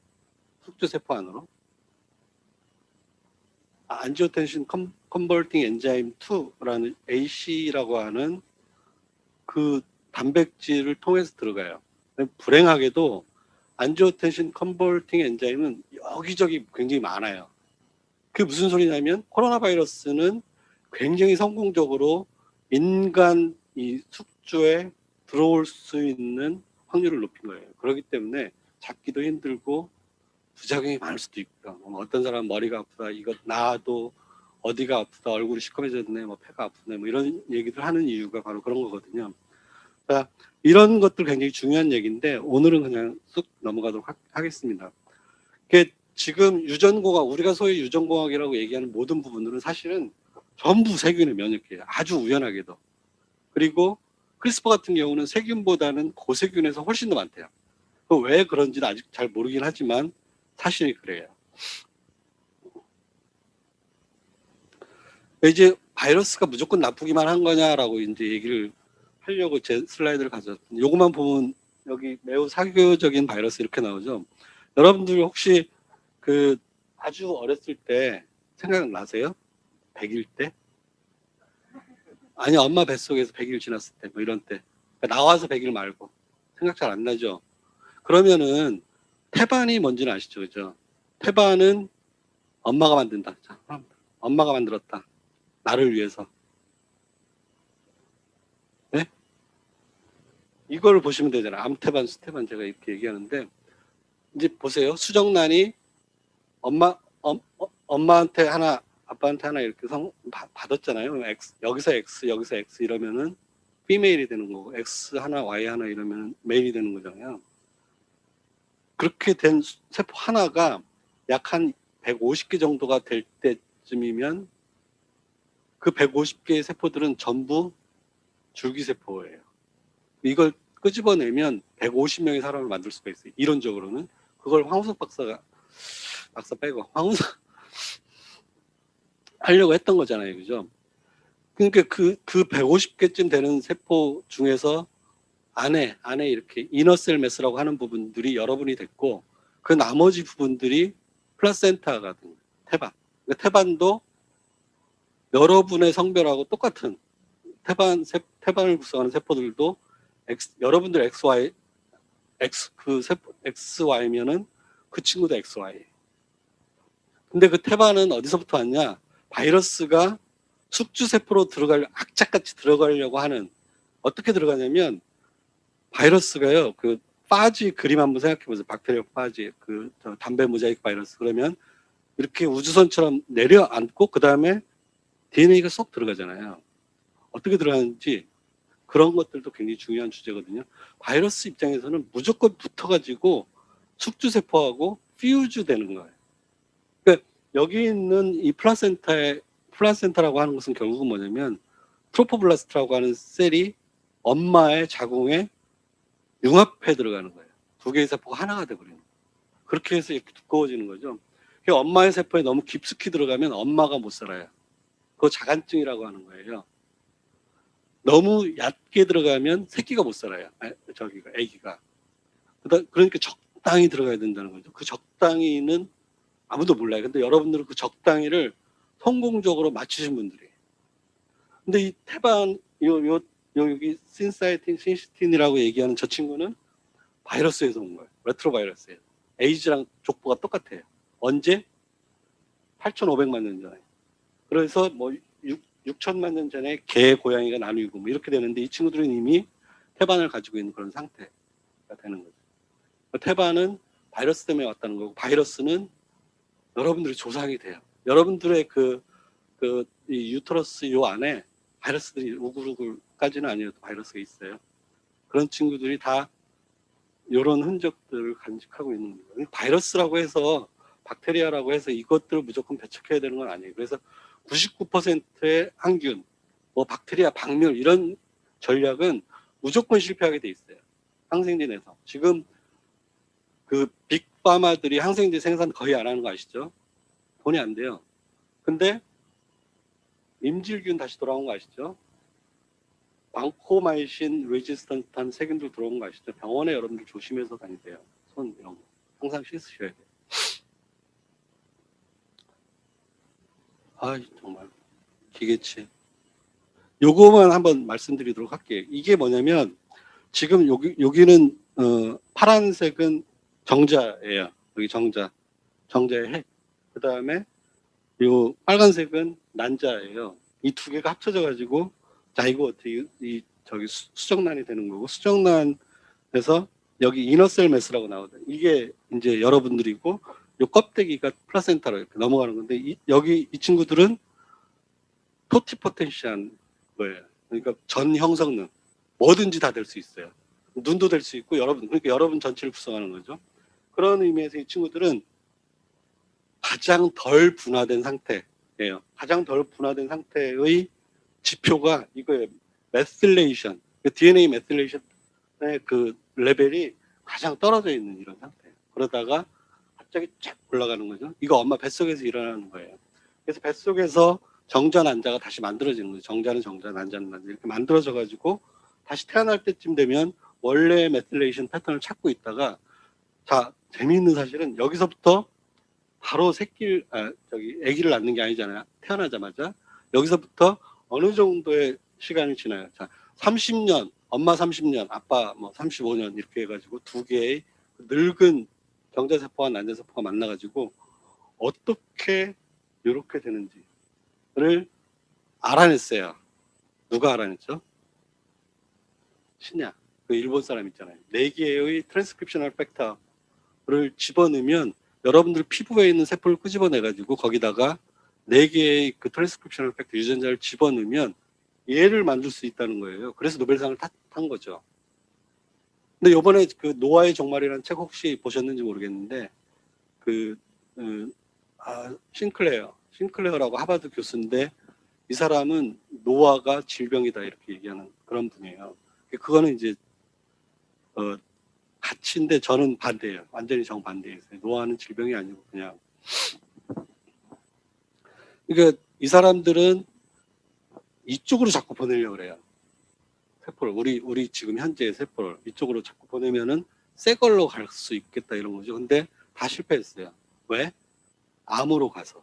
숙주 세포 안으로? 안지오텐신 컨버팅 엔자임 2라는 AC라고 하는 그 단백질을 통해서 들어가요. 불행하게도 안지오텐신 컨버팅 엔자임은 여기저기 굉장히 많아요. 그게 무슨 소리냐면 코로나 바이러스는 굉장히 성공적으로 인간 이 숙주에 들어올 수 있는 확률을 높인 거예요. 그렇기 때문에 잡기도 힘들고 부작용이 많을 수도 있고요. 어떤 사람은 머리가 아프다, 이거 나도 어디가 아프다, 얼굴이 시커매졌네, 폐가 아프네, 이런 얘기들 하는 이유가 바로 그런 거거든요. 그러니까 이런 것들 굉장히 중요한 얘기인데 오늘은 그냥 쑥 넘어가도록 하겠습니다. 지금 유전공학, 우리가 소위 유전공학이라고 얘기하는 모든 부분들은 사실은 전부 세균에 면역해요. 아주 우연하게도. 그리고 크리스퍼 같은 경우는 세균보다는 고세균에서 훨씬 더 많대요. 왜 그런지는 아직 잘 모르긴 하지만 사실이 그래요. 이제 바이러스가 무조건 나쁘기만 한 거냐라고 이제 얘기를 하려고 제 슬라이드를 가져왔습니다. 요것만 보면 여기 매우 사교적인 바이러스 이렇게 나오죠. 여러분들 혹시 아주 어렸을 때 생각나세요? 100일 때? 아니 엄마 뱃속에서 100일 지났을 때 이런 때 나와서 100일 말고 생각 잘 안 나죠? 그러면은 태반이 뭔지는 아시죠? 그죠? 태반은 엄마가 만든다. 자, 엄마가 만들었다. 나를 위해서. 네? 이걸 보시면 되잖아요. 암태반, 수태반 제가 이렇게 얘기하는데 이제 보세요. 수정란이 엄마한테 하나, 아빠한테 하나 이렇게 받았잖아요. X, 여기서 X, 여기서 X 이러면은 피메일이 되는 거고 X 하나, Y 하나 이러면 메일이 되는 거잖아요. 그렇게 된 세포 하나가 약 한 150개 정도가 될 때쯤이면 그 150개의 세포들은 전부 줄기세포예요. 이걸 끄집어내면 150명의 사람을 만들 수가 있어요. 이론적으로는. 그걸 황우석 박사 빼고 황우석 하려고 했던 거잖아요. 그죠? 그러니까 그 150개쯤 되는 세포 중에서 안에 이렇게 이너셀 매스라고 하는 부분들이 여러분이 됐고 그 나머지 부분들이 플라센타가 된 태반. 그러니까 태반도 여러분의 성별하고 똑같은 태반을 구성하는 세포들도 여러분들 XY XY면은 그 친구도 XY. 근데 그 태반은 어디서부터 왔냐? 바이러스가 숙주세포로 악착같이 들어가려고 하는, 어떻게 들어가냐면, 바이러스가요, 파지 그림 한번 생각해 보세요. 박테리아 파지, 담배 모자이크 바이러스. 그러면 이렇게 우주선처럼 내려앉고, 그 다음에 DNA가 쏙 들어가잖아요. 어떻게 들어가는지 그런 것들도 굉장히 중요한 주제거든요. 바이러스 입장에서는 무조건 붙어가지고 숙주세포하고 퓨즈 되는 거예요. 그러니까 여기 있는 이 플라센타라고 하는 것은 결국은 뭐냐면 트로포블라스트라고 하는 셀이 엄마의 자궁에 융합해 들어가는 거예요. 두 개의 세포가 하나가 되버리는 거예요. 그렇게 해서 이렇게 두꺼워지는 거죠. 그러니까 엄마의 세포에 너무 깊숙이 들어가면 엄마가 못 살아요. 그거 자간증이라고 하는 거예요. 너무 얕게 들어가면 새끼가 못 살아요. 아기가. 그러니까 적당히 들어가야 된다는 거죠. 그 적당히는 아무도 몰라요. 근데 여러분들은 그 적당히를 성공적으로 맞추신 분들이. 근데 이 태반 여기 신사이틴 신시틴이라고 얘기하는 저 친구는 바이러스에서 온 거예요. 레트로 바이러스예요. 에이즈랑 족보가 똑같아요. 언제? 8,500만 년 전에. 그래서 뭐 6천만 년 전에 개, 고양이가 나누고 뭐 이렇게 되는데 이 친구들은 이미 태반을 가지고 있는 그런 상태가 되는 거죠. 태반은 바이러스 때문에 왔다는 거고 바이러스는 여러분들의 조상이 돼요. 여러분들의 이 유터러스 요 안에 바이러스들이 우글우글까지는 아니어도 바이러스가 있어요. 그런 친구들이 다 이런 흔적들을 간직하고 있는 거예요. 바이러스라고 해서 박테리아라고 해서 이것들을 무조건 배척해야 되는 건 아니에요. 그래서 99%의 항균, 뭐 박테리아, 박멸 이런 전략은 무조건 실패하게 돼 있어요. 항생제 내서. 지금 그 빅파마들이 항생제 생산 거의 안 하는 거 아시죠? 돈이 안 돼요. 근데 임질균 다시 돌아온 거 아시죠? 방코마이신 레지스턴트한 세균들 들어온 거 아시죠? 병원에 여러분들 조심해서 다니세요. 손 이런 거 항상 씻으셔야 돼요. 아 정말 기계치. 요거만 한번 말씀드리도록 할게요. 이게 뭐냐면 지금 여기는 파란색은 정자예요. 여기 정자의 핵. 그 다음에 요 빨간색은 난자예요. 이 두 개가 합쳐져 가지고 자이고트 저기 수정란이 되는 거고 수정란에서 여기 이너셀 매스라고 나오거든요. 이게 이제 여러분들이고 요 껍데기가 플라센타로 이렇게 넘어가는 건데 여기 이 친구들은 토티포텐시한 거예요. 그러니까 전 형성능 뭐든지 다 될 수 있어요. 눈도 될 수 있고 그러니까 여러분 전체를 구성하는 거죠. 그런 의미에서 이 친구들은 가장 덜 분화된 상태예요. 가장 덜 분화된 상태의 지표가 이거예요. 메실레이션, DNA 메실레이션의 그 레벨이 가장 떨어져 있는 이런 상태예요. 그러다가 갑자기 쫙 올라가는 거죠. 이거 엄마 뱃속에서 일어나는 거예요. 그래서 뱃속에서 정자 난자가 다시 만들어지는 거죠. 정자는 정자, 난자는 난자 이렇게 만들어져 가지고 다시 태어날 때쯤 되면 원래 메실레이션 패턴을 찾고 있다가 자 재미있는 사실은 여기서부터 바로 아기를 낳는 게 아니잖아요. 태어나자마자 여기서부터 어느 정도의 시간이 지나요. 자, 30년, 엄마 30년, 아빠 뭐 35년 이렇게 해가지고 두 개의 늙은 경자세포와 난자세포가 만나가지고 어떻게 이렇게 되는지를 알아냈어요. 누가 알아냈죠? 신야. 그 일본 사람 있잖아요. 4개의 트랜스크립셔널 팩터를 집어넣으면 여러분들 피부에 있는 세포를 끄집어내가지고 거기다가 4개의 그 트랜스크립셔널 팩터 유전자를 집어넣으면 얘를 만들 수 있다는 거예요. 그래서 노벨상을 탄 거죠. 근데 요번에 그 노아의 종말이라는 책 혹시 보셨는지 모르겠는데 싱클레어라고 하버드 교수인데 이 사람은 노아가 질병이다 이렇게 얘기하는 그런 분이에요. 그거는 이제 가치인데 저는 반대예요. 완전히 정반대예요. 노아는 질병이 아니고 그냥. 그러니까 이 사람들은 이쪽으로 자꾸 보내려고 그래요. 세포를 우리 지금 현재의 세포를 이쪽으로 자꾸 보내면은 새 걸로 갈 수 있겠다 이런 거죠. 근데 다 실패했어요. 왜? 암으로 가서.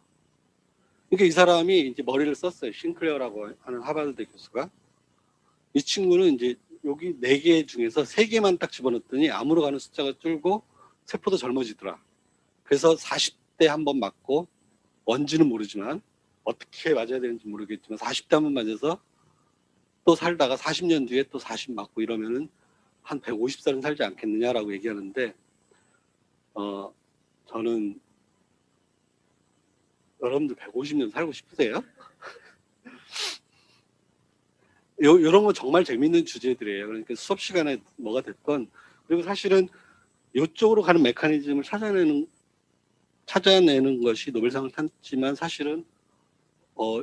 그러니까 이 사람이 이제 머리를 썼어요. 싱클레어라고 하는 하버드 교수가. 이 친구는 이제 여기 4개 중에서 3개만 딱 집어넣었더니 암으로 가는 숫자가 줄고 세포도 젊어지더라. 그래서 40대 한 번 맞고 뭔지는 모르지만 어떻게 맞아야 되는지 모르겠지만 40대 한 번 맞아서 또 살다가 40년 뒤에 또 40 맞고 이러면은 한 150살은 살지 않겠느냐라고 얘기하는데 저는 여러분들 150년 살고 싶으세요? 이런 거 정말 재밌는 주제들이에요. 그러니까 수업 시간에 뭐가 됐건 그리고 사실은 이쪽으로 가는 메커니즘을 찾아내는 것이 노벨상을 탔지만 사실은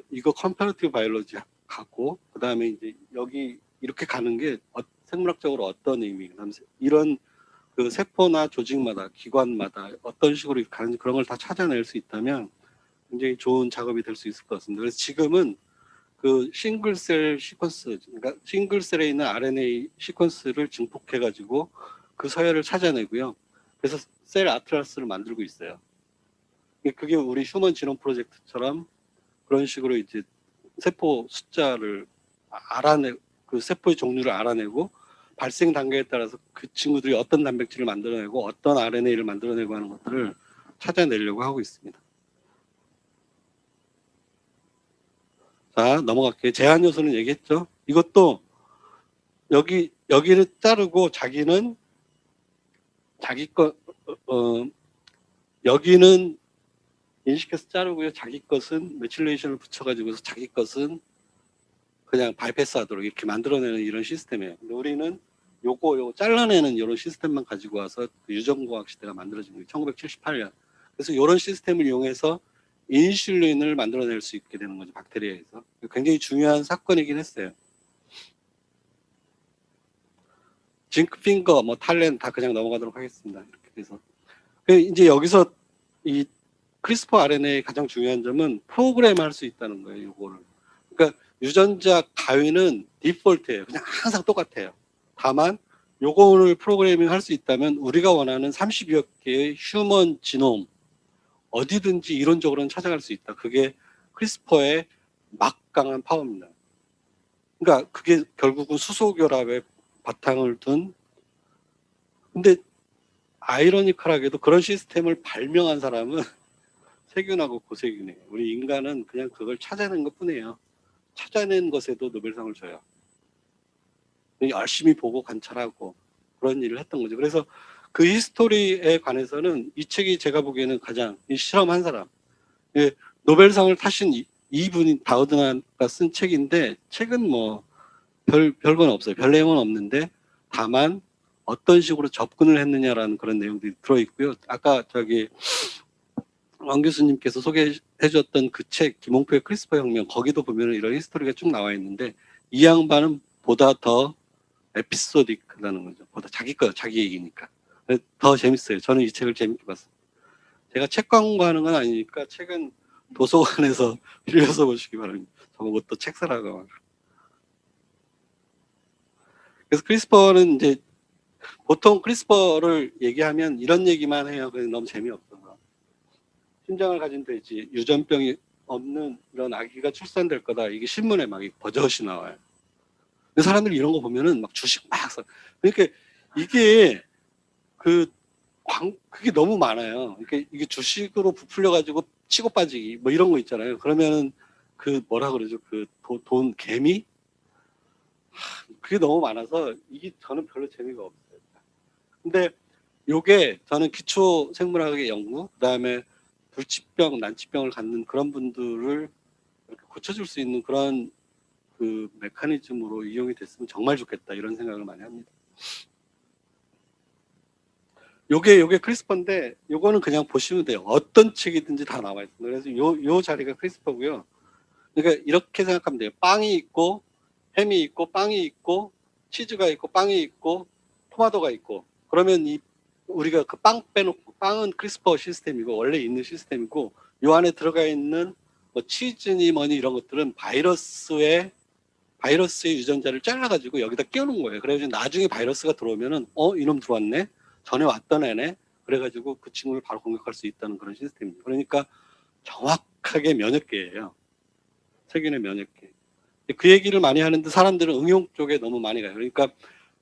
이거 컴퍼러티브 바이올로지 갖고 그다음에 이제 여기 이렇게 가는 게 생물학적으로 어떤 의미, 그다음에 이런 그 세포나 조직마다 기관마다 어떤 식으로 가는지 그런 걸 다 찾아낼 수 있다면 굉장히 좋은 작업이 될 수 있을 것 같습니다. 그래서 지금은 그 싱글셀 시퀀스, 그러니까 싱글셀에 있는 RNA 시퀀스를 증폭해가지고 그 서열을 찾아내고요. 그래서 셀 아트라스를 만들고 있어요. 그게 우리 휴먼 지놈 프로젝트처럼 그런 식으로 이제 세포 숫자를 그 세포의 종류를 알아내고 발생 단계에 따라서 그 친구들이 어떤 단백질을 만들어내고 어떤 RNA를 만들어내고 하는 것들을 찾아내려고 하고 있습니다. 자, 넘어갈게요. 제한 요소는 얘기했죠. 이것도 여기를 자르고 자기는 자기 여기는 인식해서 자르고요. 자기 것은 메칠레이션을 붙여가지고서 자기 것은 그냥 바이패스 하도록 이렇게 만들어내는 이런 시스템이에요. 근데 우리는 요거 잘라내는 이런 시스템만 가지고 와서 그 유전공학 시대가 만들어진 거예요. 1978년. 그래서 이런 시스템을 이용해서 인슐린을 만들어낼 수 있게 되는 거죠. 박테리아에서. 굉장히 중요한 사건이긴 했어요. 징크핑거, 뭐 탈렌 다 그냥 넘어가도록 하겠습니다. 이렇게 돼서. 이제 여기서 이 크리스퍼 RNA의 가장 중요한 점은 프로그램 할 수 있다는 거예요. 요거를. 그러니까 유전자 가위는 디폴트예요. 그냥 항상 똑같아요. 다만 요거를 프로그래밍 할 수 있다면 우리가 원하는 32억 개의 휴먼 지놈 어디든지 이론적으로는 찾아갈 수 있다. 그게 크리스퍼의 막강한 파워입니다. 그러니까 그게 결국은 수소결합에 바탕을 둔, 근데 아이러니컬하게도 그런 시스템을 발명한 사람은 세균하고 고세균이에요. 우리 인간은 그냥 그걸 찾아낸 것 뿐이에요. 찾아낸 것에도 노벨상을 줘요. 열심히 보고 관찰하고 그런 일을 했던 거죠. 그래서 그 히스토리에 관해서는 이 책이 제가 보기에는 가장 실험한 사람, 노벨상을 타신 이분이 다우드나가 쓴 책인데, 책은 뭐 별건 없어요. 별 내용은 없는데 다만 어떤 식으로 접근을 했느냐라는 그런 내용들이 들어있고요. 아까 왕 교수님께서 소개해 주셨던 그 책 김홍표의 크리스퍼 혁명, 거기도 보면 이런 히스토리가 쭉 나와 있는데 이 양반은 보다 더 에피소딕하다는 거죠. 보다 자기 얘기니까 더 재밌어요. 저는 이 책을 재밌게 봤어요. 제가 책 광고하는 건 아니니까 책은 도서관에서 빌려서 보시기 바랍니다. 저보고 또 책 사라고. 그래서 크리스퍼는 이제 보통 크리스퍼를 얘기하면 이런 얘기만 해요. 그래서 너무 재미없어서. 심장을 가진 돼지, 유전병이 없는 이런 아기가 출산될 거다. 이게 신문에 막 버젓이 나와요. 근데 사람들이 이런 거 보면은 막 주식 막 사. 그러니까 이게 그게 너무 많아요. 그러니까 이게 주식으로 부풀려가지고 치고 빠지기 뭐 이런 거 있잖아요. 그러면은 그 뭐라 그러죠? 그 돈 개미? 그게 너무 많아서 이게 저는 별로 재미가 없어요. 근데 요게 저는 기초 생물학의 연구, 그다음에 불치병, 난치병을 갖는 그런 분들을 이렇게 고쳐줄 수 있는 그런 그 메커니즘으로 이용이 됐으면 정말 좋겠다 이런 생각을 많이 합니다. 요게 크리스퍼인데 요거는 그냥 보시면 돼요. 어떤 책이든지 다 나와 있습니다. 그래서 요 자리가 크리스퍼고요. 그러니까 이렇게 생각하면 돼요. 빵이 있고 햄이 있고 빵이 있고 치즈가 있고 빵이 있고 토마토가 있고, 그러면 우리가 그 빵 빼놓고, 빵은 크리스퍼 시스템이고 원래 있는 시스템이고, 요 안에 들어가 있는 뭐 치즈니 뭐니 이런 것들은 바이러스의 유전자를 잘라가지고 여기다 끼워놓은 거예요. 그래가지고 나중에 바이러스가 들어오면은 이놈 들어왔네, 전에 왔던 애네, 그래가지고 그 친구를 바로 공격할 수 있다는 그런 시스템입니다. 그러니까 정확하게 면역계예요. 세균의 면역계. 그 얘기를 많이 하는데 사람들은 응용 쪽에 너무 많이 가요. 그러니까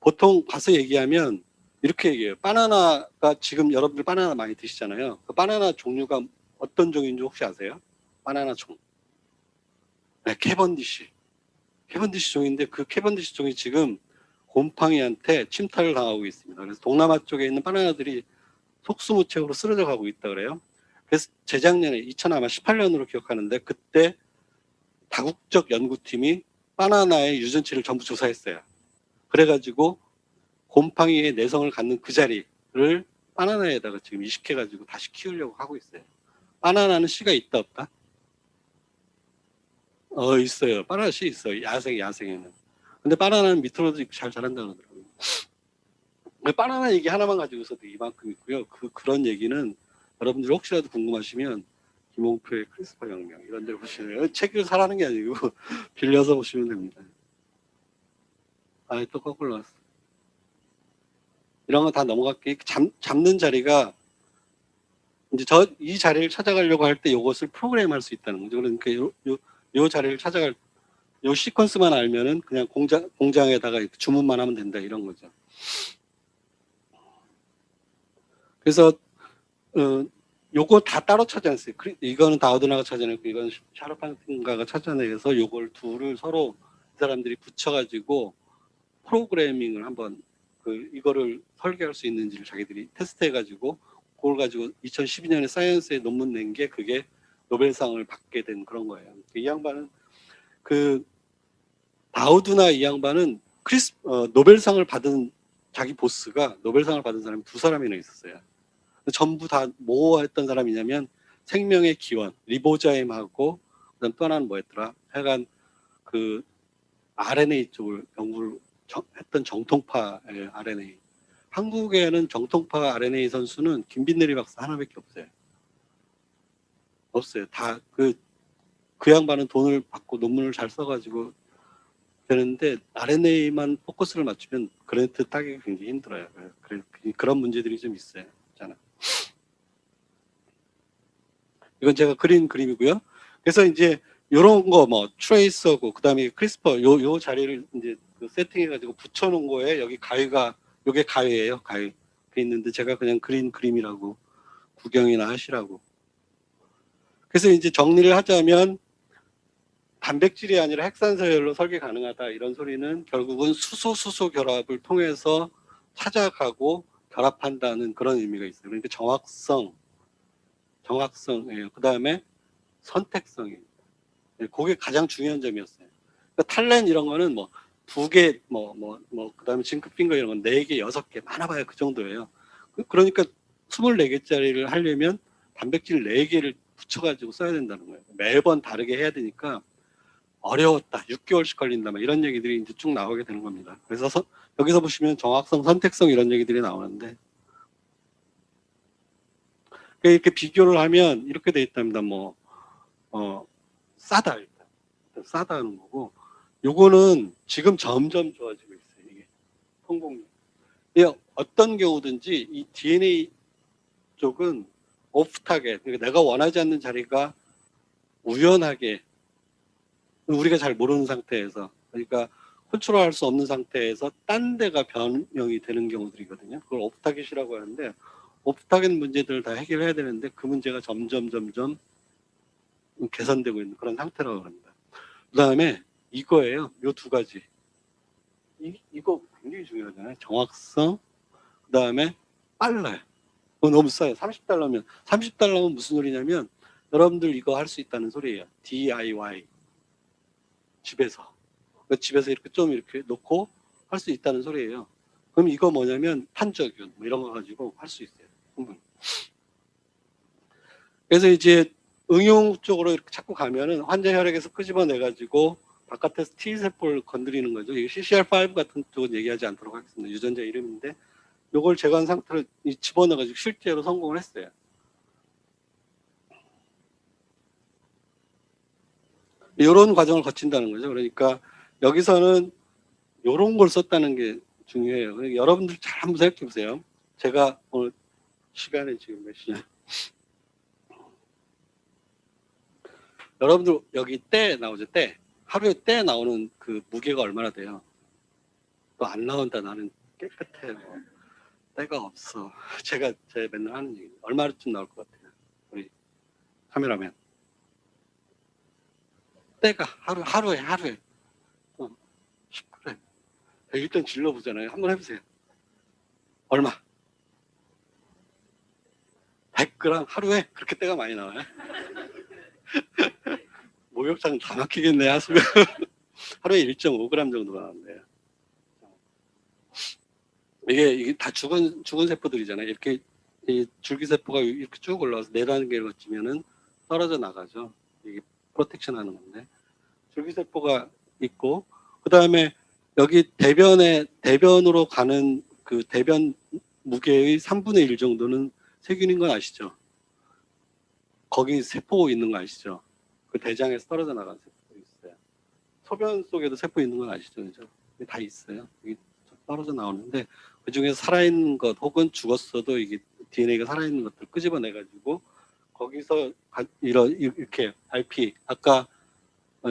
보통 가서 얘기하면 이렇게 얘기해요. 바나나가, 지금 여러분들 바나나 많이 드시잖아요. 그 바나나 종류가 어떤 종인지 혹시 아세요? 바나나 종. 네, 캐번디시 종인데 그 캐번디시 종이 지금 곰팡이한테 침탈을 당하고 있습니다. 그래서 동남아 쪽에 있는 바나나들이 속수무책으로 쓰러져 가고 있다 그래요. 그래서 재작년에 2018년으로 기억하는데 그때 다국적 연구팀이 바나나의 유전치를 전부 조사했어요. 그래가지고 곰팡이의 내성을 갖는 그 자리를 바나나에다가 지금 이식해가지고 다시 키우려고 하고 있어요. 바나나는 씨가 있다 없다? 있어요. 바나나 씨 있어요. 야생에는. 근데 바나나는 밑으로도 잘 자란다고 하더라고요. 바나나 얘기 하나만 가지고서도 이만큼 있고요. 그런 얘기는 여러분들 혹시라도 궁금하시면 김홍표의 크리스퍼 혁명 이런 데를 보시면, 책을 사라는 게 아니고 빌려서 보시면 됩니다. 또 거꾸로 나왔어. 이런 거 다 넘어갈게. 잡는 자리가 이제 이 자리를 찾아가려고 할 때 이것을 프로그램할 수 있다는 거죠. 그러니까 요 자리를 찾아갈 요 시퀀스만 알면은 그냥 공장에다가 주문만 하면 된다 이런 거죠. 그래서 요거 다 따로 찾아냈어요. 이거는 다우드나가 찾아냈고 이건 샤르판틴가가 찾아내서 요걸 둘을 서로 이 사람들이 붙여가지고 프로그래밍을 한번 이거를 설계할 수 있는지를 자기들이 테스트해가지고 그걸 가지고 2012년에 사이언스에 논문 낸 게 그게 노벨상을 받게 된 그런 거예요. 이 양반은 다우드나 이 양반은 노벨상을 받은 자기 보스가 노벨상을 받은 사람이 두 사람이나 있었어요. 전부 다 뭐 했던 사람이냐면 생명의 기원 리보자임하고 그다음 또 하나는 뭐였더라? 하여간 그 RNA 쪽을 연구를 했던 정통파의 RNA. 한국에는 정통파 RNA 선수는 김빈내리 박사 하나밖에 없어요. 없어요. 다 그 양반은 돈을 받고 논문을 잘 써가지고 되는데 RNA만 포커스를 맞추면 그랜트 따기 굉장히 힘들어요. 그런 문제들이 좀 있어요. 있잖아. 이건 제가 그린 그림이고요. 그래서 이제 요런 거 뭐 트레이서고 그다음에 크리스퍼 요 자리를 이제 세팅해 가지고 붙여 놓은 거에 여기 가위가 요게 가위예요. 가위. 그 있는데 제가 그냥 그린 그림이라고 구경이나 하시라고. 그래서 이제 정리를 하자면 단백질이 아니라 핵산서열로 설계 가능하다 이런 소리는 결국은 수소 결합을 통해서 찾아가고 결합한다는 그런 의미가 있어요. 그러니까 정확성이에요. 그 다음에 선택성이에요. 그게 가장 중요한 점이었어요. 그러니까 탈렌 이런 거는 뭐 2개, 그 다음에 징크핑거 이런 건 4개, 6개, 많아봐야 그 정도예요. 그러니까 24개짜리를 하려면 단백질 4개를 붙여가지고 써야 된다는 거예요. 매번 다르게 해야 되니까 어려웠다. 6개월씩 걸린다. 막 이런 얘기들이 이제 쭉 나오게 되는 겁니다. 그래서 여기서 보시면 정확성, 선택성 이런 얘기들이 나오는데 이렇게 비교를 하면 이렇게 돼 있답니다. 싸다 일단 싸다는 거고 요거는 지금 점점 좋아지고 있어요. 이게 성공률. 어떤 경우든지 이 DNA 쪽은 오프 타겟, 그러니까 내가 원하지 않는 자리가 우연하게 우리가 잘 모르는 상태에서 그러니까 컨트롤할 수 없는 상태에서 딴 데가 변형이 되는 경우들이거든요. 그걸 오프 타겟이라고 하는데 오프 타겟 문제들을 다 해결해야 되는데 그 문제가 점점 개선되고 있는 그런 상태라고 합니다. 그 다음에 이거예요. 요 두 가지. 이거 굉장히 중요하잖아요. 정확성, 그 다음에 빨라요. 너무 싸요. $30면 무슨 소리냐면 여러분들 이거 할 수 있다는 소리예요. DIY. 집에서. 집에서 이렇게 좀 이렇게 놓고 할 수 있다는 소리예요. 그럼 이거 뭐냐면 탄저균 뭐 이런 거 가지고 할 수 있어요. 그래서 이제 응용 쪽으로 이렇게 자꾸 가면은 환자 혈액에서 끄집어내 가지고 바깥에서 T세포를 건드리는 거죠. 이게 CCR5 같은 쪽은 얘기하지 않도록 하겠습니다. 유전자 이름인데 요걸 제거한 상태로 집어넣어 가지고 실제로 성공을 했어요. 이런 과정을 거친다는 거죠. 그러니까 여기서는 이런 걸 썼다는 게 중요해요. 그러니까 여러분들 잘 한번 생각해 보세요. 제가 오늘 시간이 지금 몇 시냐? 여러분들 여기 때 나오죠. 때 하루에 때 나오는 그 무게가 얼마나 돼요? 또 안 나온다. 나는 깨끗해. 뭐. 때가 없어. 제가 맨날 하는 얘기. 얼마쯤 나올 것 같아요? 우리 카메라맨. 때가 하루에 10g. 일단 질러보잖아요. 한번 해보세요. 얼마? 100g 하루에 그렇게 때가 많이 나와요? 목욕탕 다 막히겠네 하수면 하루에 1.5g 정도 나온대요. 이게 다 죽은 세포들이잖아요. 이렇게 이 줄기세포가 이렇게 쭉 올라와서 4단계를 거치면은 떨어져 나가죠. 이게 프로텍션 하는 건데 줄기세포가 있고 그 다음에 여기 대변으로 가는 그 대변 무게의 3분의 1 정도는 세균인 건 아시죠? 거기 세포 있는 거 아시죠? 그 대장에서 떨어져 나간 세포도 있어요. 소변 속에도 세포 있는 건 아시죠? 그죠? 다 있어요. 여기 떨어져 나오는데 그 중에 살아있는 것 혹은 죽었어도 이게 DNA가 살아있는 것들 끄집어내가지고 거기서 이렇게 RP 아까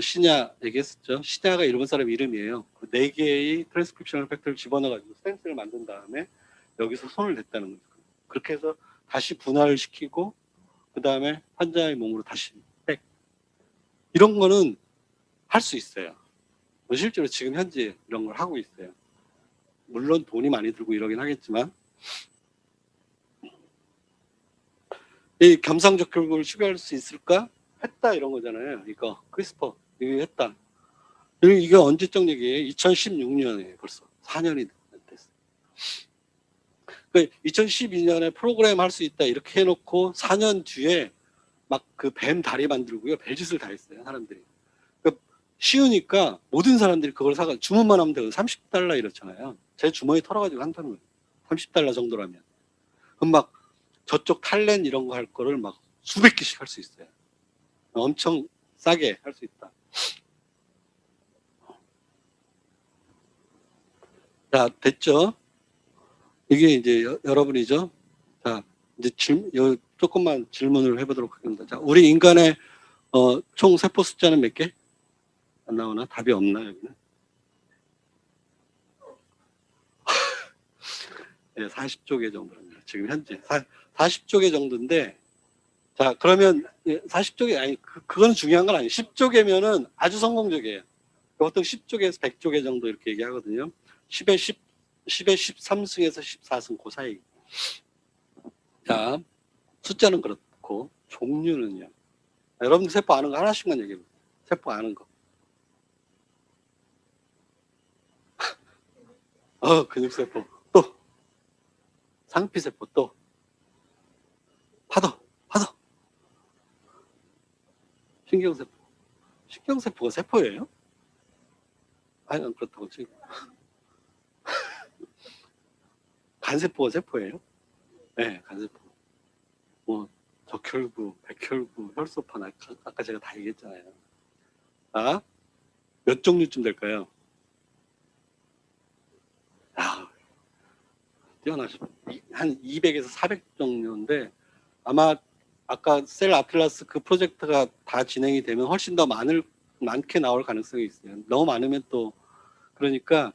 시냐 얘기했었죠. 시냐가 일본 사람 이름이에요. 그 4개의 트랜스크립셔널 팩터를 집어넣어가지고 스템셀을 만든 다음에 여기서 손을 댔다는 거죠. 그렇게 해서 다시 분할을 시키고 그 다음에 환자의 몸으로 다시 백. 이런 거는 할 수 있어요. 실제로 지금 현재 이런 걸 하고 있어요. 물론 돈이 많이 들고 이러긴 하겠지만 이 겸상적혈구를 치료할 수 있을까? 했다 이런 거잖아요. 이거 크리스퍼 이거 했다. 이게 언제적 얘기예요? 2016년에 벌써 4년이 됐어요. 그러니까 2012년에 프로그램 할 수 있다 이렇게 해놓고 4년 뒤에 막 그 뱀 다리 만들고요. 별짓을 다 했어요. 사람들이. 그러니까 쉬우니까 모든 사람들이 그걸 사가 주문만 하면 되고 $30 이렇잖아요. 제 주머니 털어가지고 한다는 거예요. $30 정도라면. 그럼 막 저쪽 탈렌 이런 거 할 거를 막 수백 개씩 할 수 있어요. 엄청 싸게 할 수 있다. 자, 됐죠? 이게 이제 여러분이죠? 자, 이제 조금만 질문을 해보도록 하겠습니다. 자, 우리 인간의 총 세포 숫자는 몇 개? 안 나오나? 답이 없나, 여기는? 네, 40조 개 정도입니다. 지금 현재. 40조 개 정도인데, 자, 그러면 40조 개, 아니, 그건 중요한 건 아니에요. 10조 개면은 아주 성공적이에요. 보통 10조 개에서 100조 개 정도 이렇게 얘기하거든요. 10에 13승에서 14승 그 사이. 자, 숫자는 그렇고, 종류는요. 여러분들 세포 아는 거 하나씩만 얘기해보세요. 세포 아는 거. 근육세포. 또. 상피세포 또. 파도. 신경세포. 신경세포가 세포예요? 아니, 난 그렇다고 치고. 간세포가 세포예요? 네, 간세포. 뭐, 적혈구, 백혈구, 혈소판, 아까 제가 다 얘기했잖아요. 아, 몇 종류쯤 될까요? 아, 뛰어나시네. 한 200에서 400 종류인데, 아마 아까 셀 아틀라스 그 프로젝트가 다 진행이 되면 훨씬 더 많게 나올 가능성이 있어요. 너무 많으면 또, 그러니까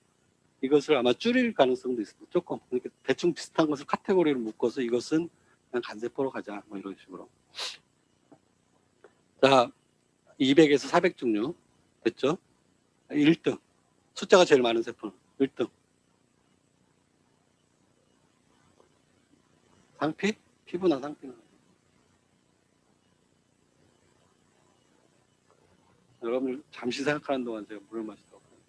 이것을 아마 줄일 가능성도 있습니다. 조금. 그러니까 대충 비슷한 것을 카테고리로 묶어서 이것은 그냥 간세포로 가자. 뭐 이런 식으로. 자, 200에서 400 종류. 됐죠? 1등. 숫자가 제일 많은 세포는 1등. 상피? 피부나 상피나. 여러분들 잠시 생각하는 동안 제가 물을 마시도록 하겠습니다.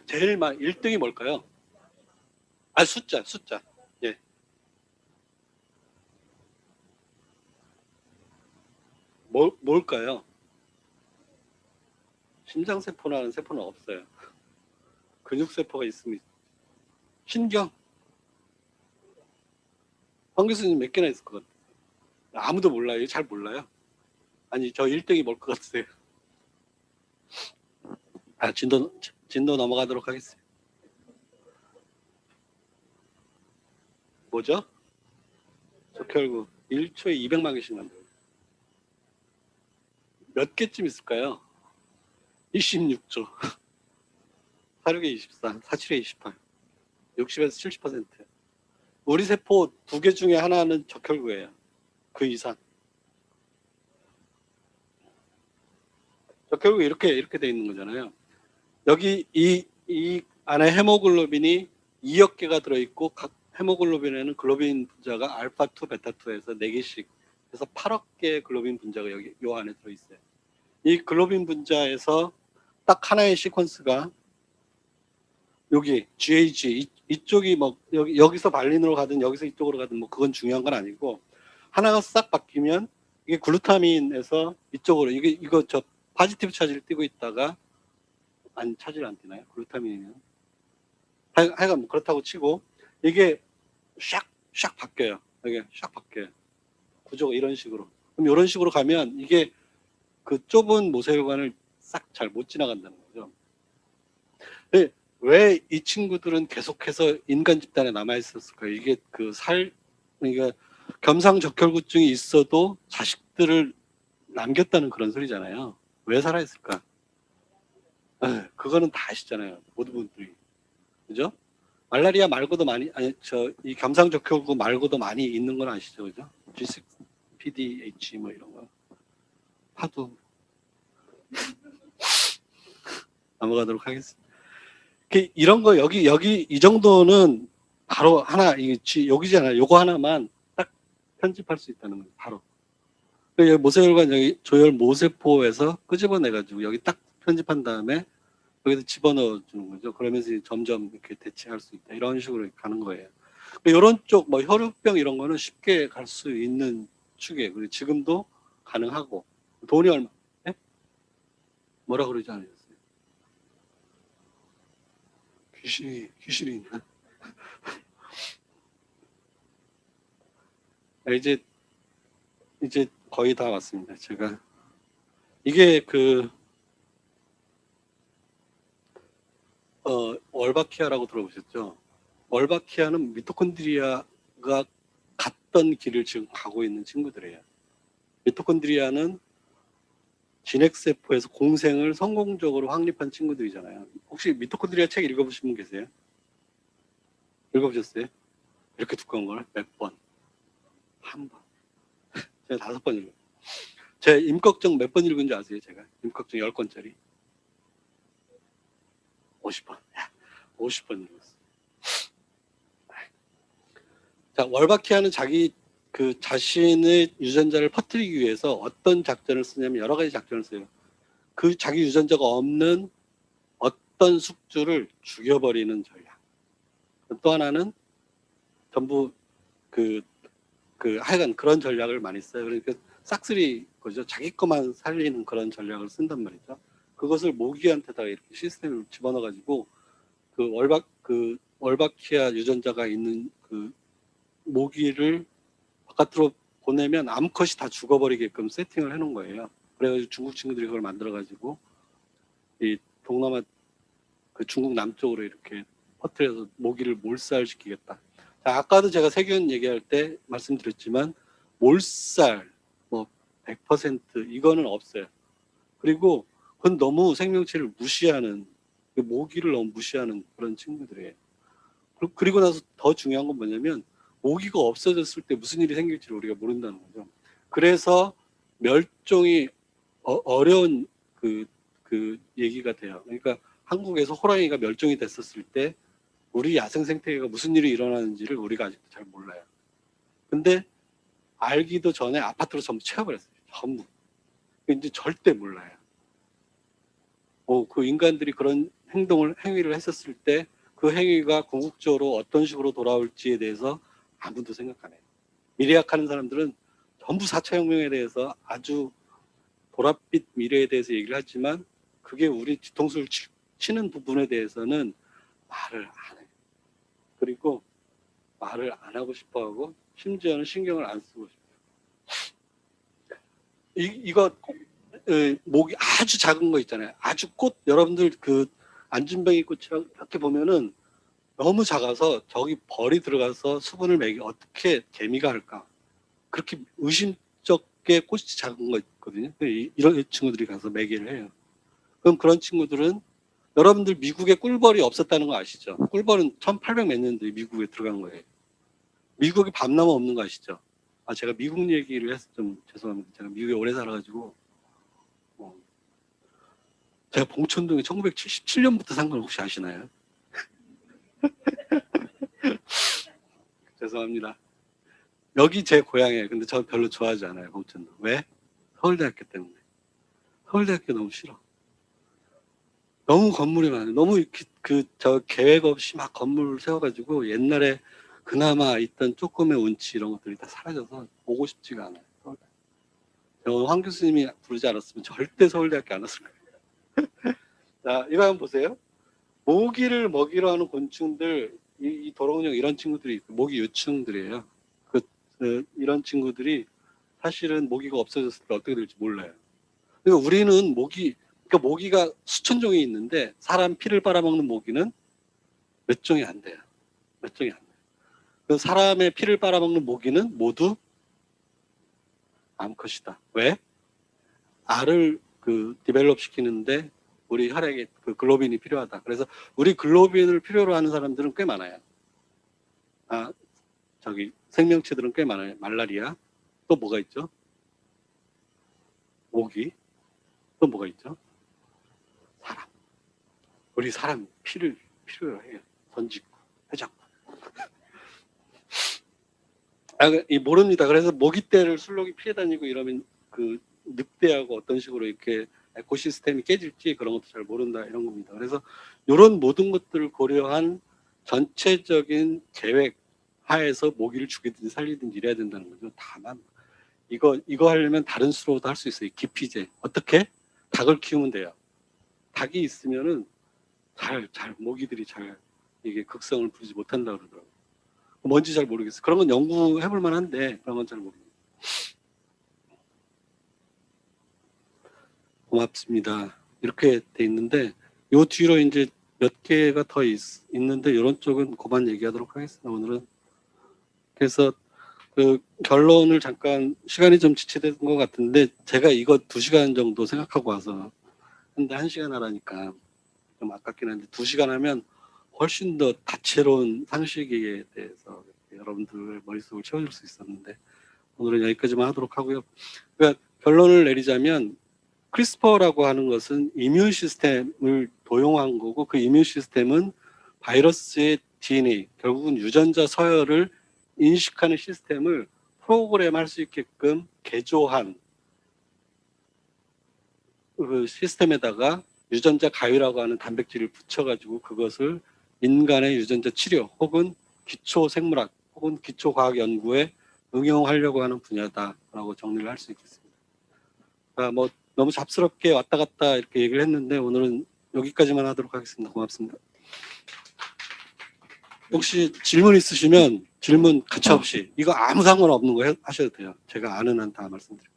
제일 많은 1등이 뭘까요? 아, 숫자. 예. 뭘까요? 심장세포라는 세포는 없어요. 근육세포가 있습니다. 신경. 황 교수님 몇 개나 있을 것 같아요? 아무도 몰라요. 잘 몰라요. 아니, 저 1등이 뭘 것 같으세요? 아, 진도 넘어가도록 하겠습니다. 뭐죠? 적혈구 1초에 200만 개씩 만들어요. 몇 개쯤 있을까요? 26조. 46에 24, 47에 28, 60에서 70%. 우리 세포 2개 중에 하나는 적혈구예요. 그 이상. 적혈구 이렇게 돼 있는 거잖아요. 여기 이 안에 헤모글로빈이 2억 개가 들어있고 각 헤모글로빈에는 글로빈 분자가 알파2, 베타2에서 4개씩 해서 8억 개의 글로빈 분자가 여기 요 안에 들어있어요. 이 글로빈 분자에서 딱 하나의 시퀀스가 여기 GAG 이쪽이 뭐 여기서 발린으로 가든 여기서 이쪽으로 가든 뭐 그건 중요한 건 아니고 하나가 싹 바뀌면 이게 글루타민에서 이쪽으로 이거 저 파지티브 차지를 띄고 있다가 차지를 안 띄나요? 글루타민이면 하여간 뭐 그렇다고 치고 이게 샥 바뀌어요. 이게 샥 바뀌어요. 구조가 이런 식으로. 그럼 이런 식으로 가면 이게 그 좁은 모세혈관을 싹 잘 못 지나간다는 거죠. 네, 왜 이 친구들은 계속해서 인간 집단에 남아 있었을까요? 이게 그러니까 겸상적혈구증이 있어도 자식들을 남겼다는 그런 소리잖아요. 왜 살아있을까? 그거는 다 아시잖아요. 모든 분들이. 그죠? 말라리아 말고도 많이, 아니, 이 겸상적혈구 말고도 많이 있는 건 아시죠? 그죠? G6PD, 뭐 이런 거. 파도. 넘어가도록 하겠습니다. 이런 거, 여기, 이 정도는 바로 하나, 여기잖아요. 요거 하나만 딱 편집할 수 있다는 거예요. 바로. 여기 모세혈관, 여기 조혈 모세포에서 끄집어내가지고 여기 딱 편집한 다음에 여기다 집어넣어 주는 거죠. 그러면서 점점 이렇게 대체할 수 있다. 이런 식으로 가는 거예요. 이런 쪽, 뭐 혈우병 이런 거는 쉽게 갈 수 있는 축이에요. 그리고 지금도 가능하고. 돈이 얼마, 네? 뭐라 그러지 않으셨어요? 귀신이 있나? 이제 거의 다 왔습니다. 제가 이게 월바키아라고 들어보셨죠? 월바키아는 미토콘드리아가 갔던 길을 지금 가고 있는 친구들이에요. 미토콘드리아는 진핵세포에서 공생을 성공적으로 확립한 친구들이잖아요. 혹시 미토콘드리아 책 읽어보신 분 계세요? 읽어보셨어요? 이렇게 두꺼운 걸 몇 번? 한 번. 제가 5번 읽어요. 제 임꺽정 몇 번 읽은 줄 아세요? 제가 임꺽정 10권짜리 50번. 50번 읽었어요. 자, 월바키아는 자신의 유전자를 퍼뜨리기 위해서 어떤 작전을 쓰냐면 여러 가지 작전을 써요. 그 자기 유전자가 없는 어떤 숙주를 죽여버리는 전략. 또 하나는 전부 하여간 그런 전략을 많이 써요. 그러니까 싹쓸이 거죠. 자기 것만 살리는 그런 전략을 쓴단 말이죠. 그것을 모기한테다가 이렇게 시스템을 집어넣어가지고 월바키아 유전자가 있는 그 모기를 바깥으로 보내면 암컷이 다 죽어버리게끔 세팅을 해놓은 거예요. 그래가지고 중국 친구들이 그걸 만들어가지고 이 동남아 중국 남쪽으로 이렇게 퍼뜨려서 모기를 몰살시키겠다. 자, 아까도 제가 세균 얘기할 때 말씀드렸지만 몰살 뭐 100% 이거는 없어요. 그리고 그건 너무 생명체를 무시하는 모기를 너무 무시하는 그런 친구들이에요. 그리고 나서 더 중요한 건 뭐냐면 모기가 없어졌을 때 무슨 일이 생길지를 우리가 모른다는 거죠. 그래서 멸종이 어려운 그 얘기가 돼요. 그러니까 한국에서 호랑이가 멸종이 됐었을 때 우리 야생 생태계가 무슨 일이 일어나는지를 우리가 아직도 잘 몰라요. 근데 알기도 전에 아파트로 전부 채워버렸어요. 전부. 이제 절대 몰라요. 그 인간들이 그런 행위를 했었을 때 그 행위가 궁극적으로 어떤 식으로 돌아올지에 대해서 아무도 생각 안 해요. 미래학하는 사람들은 전부 4차 혁명에 대해서 아주 보랏빛 미래에 대해서 얘기를 하지만 그게 우리 뒤통수를 치는 부분에 대해서는 말을 안 해요. 그리고 말을 안 하고 싶어 하고 심지어는 신경을 안 쓰고 싶어요. 이거 목이 아주 작은 거 있잖아요. 아주 꽃 여러분들 안준뱅이 꽃이랑 이렇게 보면은 너무 작아서 저기 벌이 들어가서 수분을 어떻게 개미가 할까? 그렇게 의심쩍게 꽃이 작은 거 있거든요. 이런 친구들이 가서 매개를 해요. 그럼 그런 친구들은 여러분들 미국에 꿀벌이 없었다는 거 아시죠? 꿀벌은 1800 몇 년도에 미국에 들어간 거예요. 미국에 밤나무 없는 거 아시죠? 제가 미국 얘기를 해서 좀 죄송합니다. 제가 미국에 오래 살아가지고 제가 봉천동에 1977년부터 산 걸 혹시 아시나요? 죄송합니다. 여기 제 고향이에요. 근데 저 별로 좋아하지 않아요. 봉천동. 왜? 서울대학교 때문에. 서울대학교 너무 싫어. 너무 건물이 많아요. 너무 이렇게 계획 없이 막 건물을 세워가지고 옛날에 그나마 있던 조금의 운치 이런 것들이 다 사라져서 보고 싶지가 않아요. 서울대. 황 교수님이 부르지 않았으면 절대 서울대학교 안 왔을 거예요. 자, 이거 한번 보세요. 모기를 먹이러 하는 곤충들, 이 도롱뇽 이런 친구들이 모기 유충들이에요. 이런 친구들이 사실은 모기가 없어졌을 때 어떻게 될지 몰라요. 그러니까 우리는 그러니까 모기가 수천 종이 있는데 사람 피를 빨아먹는 모기는 몇 종이 안 돼요. 몇 종이 안 돼요. 그 사람의 피를 빨아먹는 모기는 모두 암컷이다. 왜? 알을 그 디벨롭 시키는데 우리 혈액에 그 글로빈이 필요하다. 그래서 우리 글로빈을 필요로 하는 사람들은 꽤 많아요. 아, 저기 생명체들은 꽤 많아요. 말라리아. 또 뭐가 있죠? 모기. 또 뭐가 있죠? 사람. 우리 사람 피를 필요로 해요. 던지고, 회장. 모릅니다. 그래서 모기떼를 술록이 피해 다니고 이러면 그 늑대하고 어떤 식으로 이렇게 에코시스템이 깨질지 그런 것도 잘 모른다 이런 겁니다. 그래서 이런 모든 것들을 고려한 전체적인 계획 하에서 모기를 죽이든지 살리든지 이래야 된다는 거죠. 다만 이거 하려면 다른 수로도 할 수 있어요. 기피제. 어떻게? 닭을 키우면 돼요. 닭이 있으면은 잘 모기들이 잘 이게 극성을 부리지 못한다 그러더라고요. 뭔지 잘 모르겠어요. 그런 건 연구해 볼 만한데 그런 건 잘 모르겠어요. 고맙습니다. 이렇게 돼 있는데 요 뒤로 이제 몇 개가 더 있는데 이런 쪽은 그만 얘기하도록 하겠습니다. 오늘은 그래서 그 결론을 잠깐 시간이 좀 지체된 것 같은데 제가 이거 2시간 정도 생각하고 와서 근데 1시간 하라니까 좀 아깝긴 한데 2시간 하면 훨씬 더 다채로운 상식에 대해서 여러분들 머릿속을 채워줄 수 있었는데 오늘은 여기까지만 하도록 하고요. 그러니까 결론을 내리자면 크리스퍼라고 하는 것은 이뮤 시스템을 도용한 거고 그 이뮤 시스템은 바이러스의 DNA, 결국은 유전자 서열을 인식하는 시스템을 프로그램할 수 있게끔 개조한 그 시스템에다가 유전자 가위라고 하는 단백질을 붙여가지고 그것을 인간의 유전자 치료 혹은 기초 생물학 혹은 기초 과학 연구에 응용하려고 하는 분야다라고 정리를 할 수 있겠습니다. 그러니까 뭐 너무 잡스럽게 왔다 갔다 이렇게 얘기를 했는데 오늘은 여기까지만 하도록 하겠습니다. 고맙습니다. 혹시 질문 있으시면 질문 가차없이 이거 아무 상관없는 거 하셔도 돼요. 제가 아는 한 다 말씀드릴게요.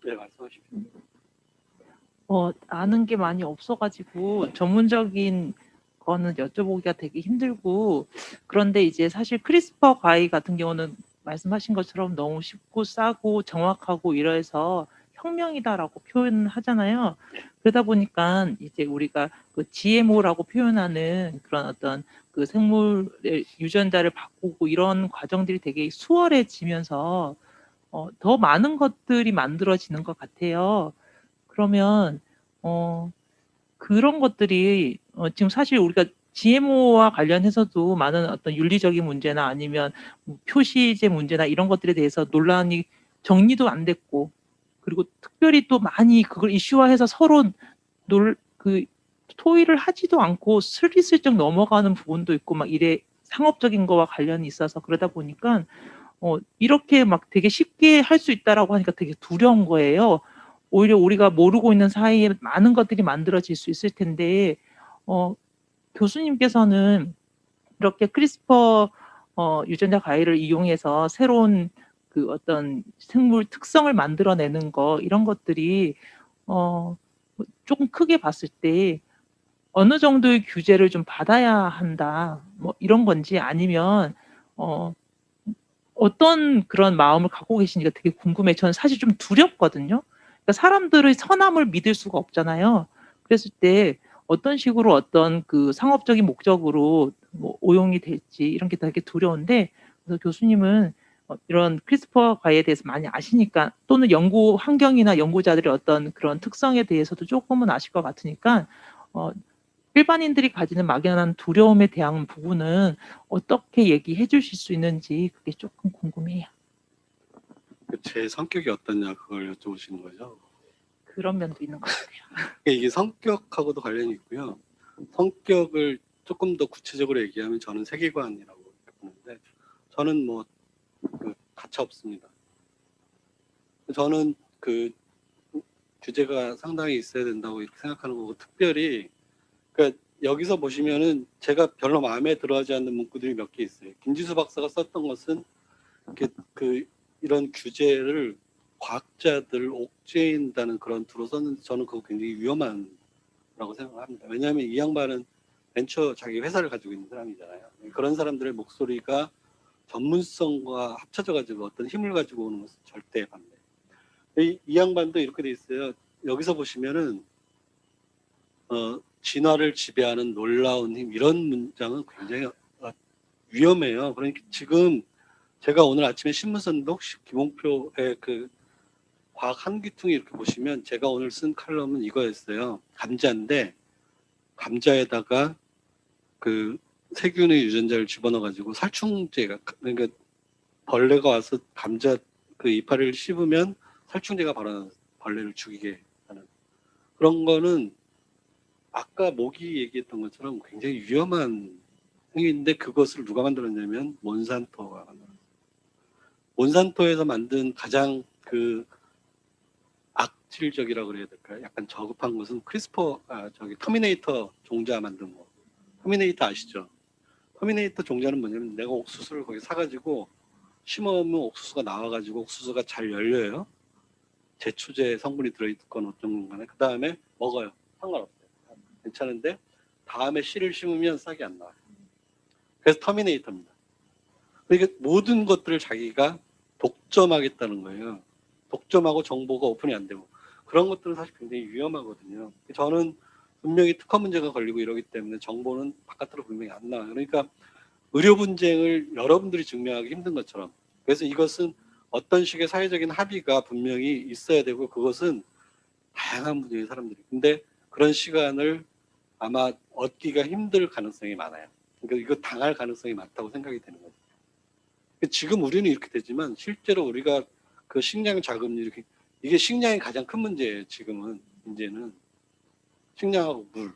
네, 말씀하십시오. 아는 게 많이 없어가지고 전문적인 거는 여쭤보기가 되게 힘들고 그런데 이제 사실 크리스퍼 과이 같은 경우는 말씀하신 것처럼 너무 쉽고 싸고 정확하고 이래서 혁명이다라고 표현하잖아요. 그러다 보니까 이제 우리가 그 GMO라고 표현하는 그런 어떤 그 생물의 유전자를 바꾸고 이런 과정들이 되게 수월해지면서 더 많은 것들이 만들어지는 것 같아요. 그러면 어 그런 것들이 지금 사실 우리가 GMO와 관련해서도 많은 어떤 윤리적인 문제나 아니면 뭐 표시제 문제나 이런 것들에 대해서 논란이 정리도 안 됐고 그리고 특별히 또 많이 그걸 이슈화해서 서로 그 토의를 하지도 않고 스리슬쩍 넘어가는 부분도 있고 막 이래 상업적인 거와 관련이 있어서 그러다 보니까 이렇게 막 되게 쉽게 할 수 있다라고 하니까 되게 두려운 거예요. 오히려 우리가 모르고 있는 사이에 많은 것들이 만들어질 수 있을 텐데 교수님께서는 이렇게 크리스퍼 유전자 가위를 이용해서 새로운 그 어떤 생물 특성을 만들어내는 거 이런 것들이 조금 크게 봤을 때 어느 정도의 규제를 좀 받아야 한다 뭐 이런 건지 아니면 어떤 그런 마음을 갖고 계신지가 되게 궁금해요. 저는 사실 좀 두렵거든요. 그러니까 사람들의 선함을 믿을 수가 없잖아요. 그랬을 때 어떤 식으로 어떤 그 상업적인 목적으로 뭐 오용이 될지 이런 게 되게 두려운데 그래서 교수님은 이런 크리스퍼 과에 대해서 많이 아시니까 또는 연구 환경이나 연구자들의 어떤 그런 특성에 대해서도 조금은 아실 것 같으니까 일반인들이 가지는 막연한 두려움에 대한 부분은 어떻게 얘기해 주실 수 있는지 그게 조금 궁금해요. 제 성격이 어떠냐 그걸 여쭤보시는 거죠. 그런 면도 있는 것 같아요. 이게 성격하고도 관련이 있고요. 성격을 조금 더 구체적으로 얘기하면 저는 세계관이라고 보는데 저는 뭐 가차 없습니다. 저는 그 규제가 상당히 있어야 된다고 이렇게 생각하는 거고, 특별히 그러니까 여기서 보시면은 제가 별로 마음에 들어하지 않는 문구들이 몇 개 있어요. 김지수 박사가 썼던 것은 이런 규제를 과학자들을 옥죄인다는 그런 투로 썼는데, 저는 그거 굉장히 위험한라고 생각합니다. 왜냐하면 이 양반은 벤처 자기 회사를 가지고 있는 사람이잖아요. 그런 사람들의 목소리가 전문성과 합쳐져 가지고 어떤 힘을 가지고 오는 것은 절대 반대. 이 양반도 이렇게 돼 있어요. 여기서 보시면은 진화를 지배하는 놀라운 힘, 이런 문장은 굉장히 위험해요. 그러니까 지금 제가 오늘 아침에 신문선독 김홍표의 그 과학 한귀퉁이 이렇게 보시면, 제가 오늘 쓴 칼럼은 이거였어요. 감자인데 감자에다가 그 세균의 유전자를 집어넣어 가지고 살충제가, 그러니까 벌레가 와서 감자 그 이파리를 씹으면 살충제가 바로 벌레를 죽이게 하는 그런 거는, 아까 모기 얘기했던 것처럼 굉장히 위험한 행위인데, 그것을 누가 만들었냐면 몬산토가 만들었어요. 몬산토에서 만든 가장 그 악질적이라고 그래야 될까요? 약간 저급한 것은 터미네이터 종자 만든 거. 터미네이터 아시죠? 터미네이터 종자는 뭐냐면, 내가 옥수수를 거기 사가지고 심으면 옥수수가 나와가지고 옥수수가 잘 열려요. 제초제 성분이 들어있건 어떤 간에. 그 다음에 먹어요. 상관없어요. 괜찮은데 다음에 씨를 심으면 싹이 안 나와요. 그래서 터미네이터입니다. 그러니까 모든 것들을 자기가 독점하겠다는 거예요. 독점하고 정보가 오픈이 안 되고, 그런 것들은 사실 굉장히 위험하거든요. 저는 분명히 특허 문제가 걸리고 이러기 때문에 정보는 바깥으로 분명히 안 나와요. 그러니까 의료 분쟁을 여러분들이 증명하기 힘든 것처럼, 그래서 이것은 어떤 식의 사회적인 합의가 분명히 있어야 되고, 그것은 다양한 분야의 사람들이, 근데 그런 시간을 아마 얻기가 힘들 가능성이 많아요. 그러니까 이거 당할 가능성이 많다고 생각이 되는 거죠. 지금 우리는 이렇게 되지만 실제로 우리가 그 식량 자급률이, 이게 식량이 가장 큰 문제예요. 지금은 이제는 식량하고 물.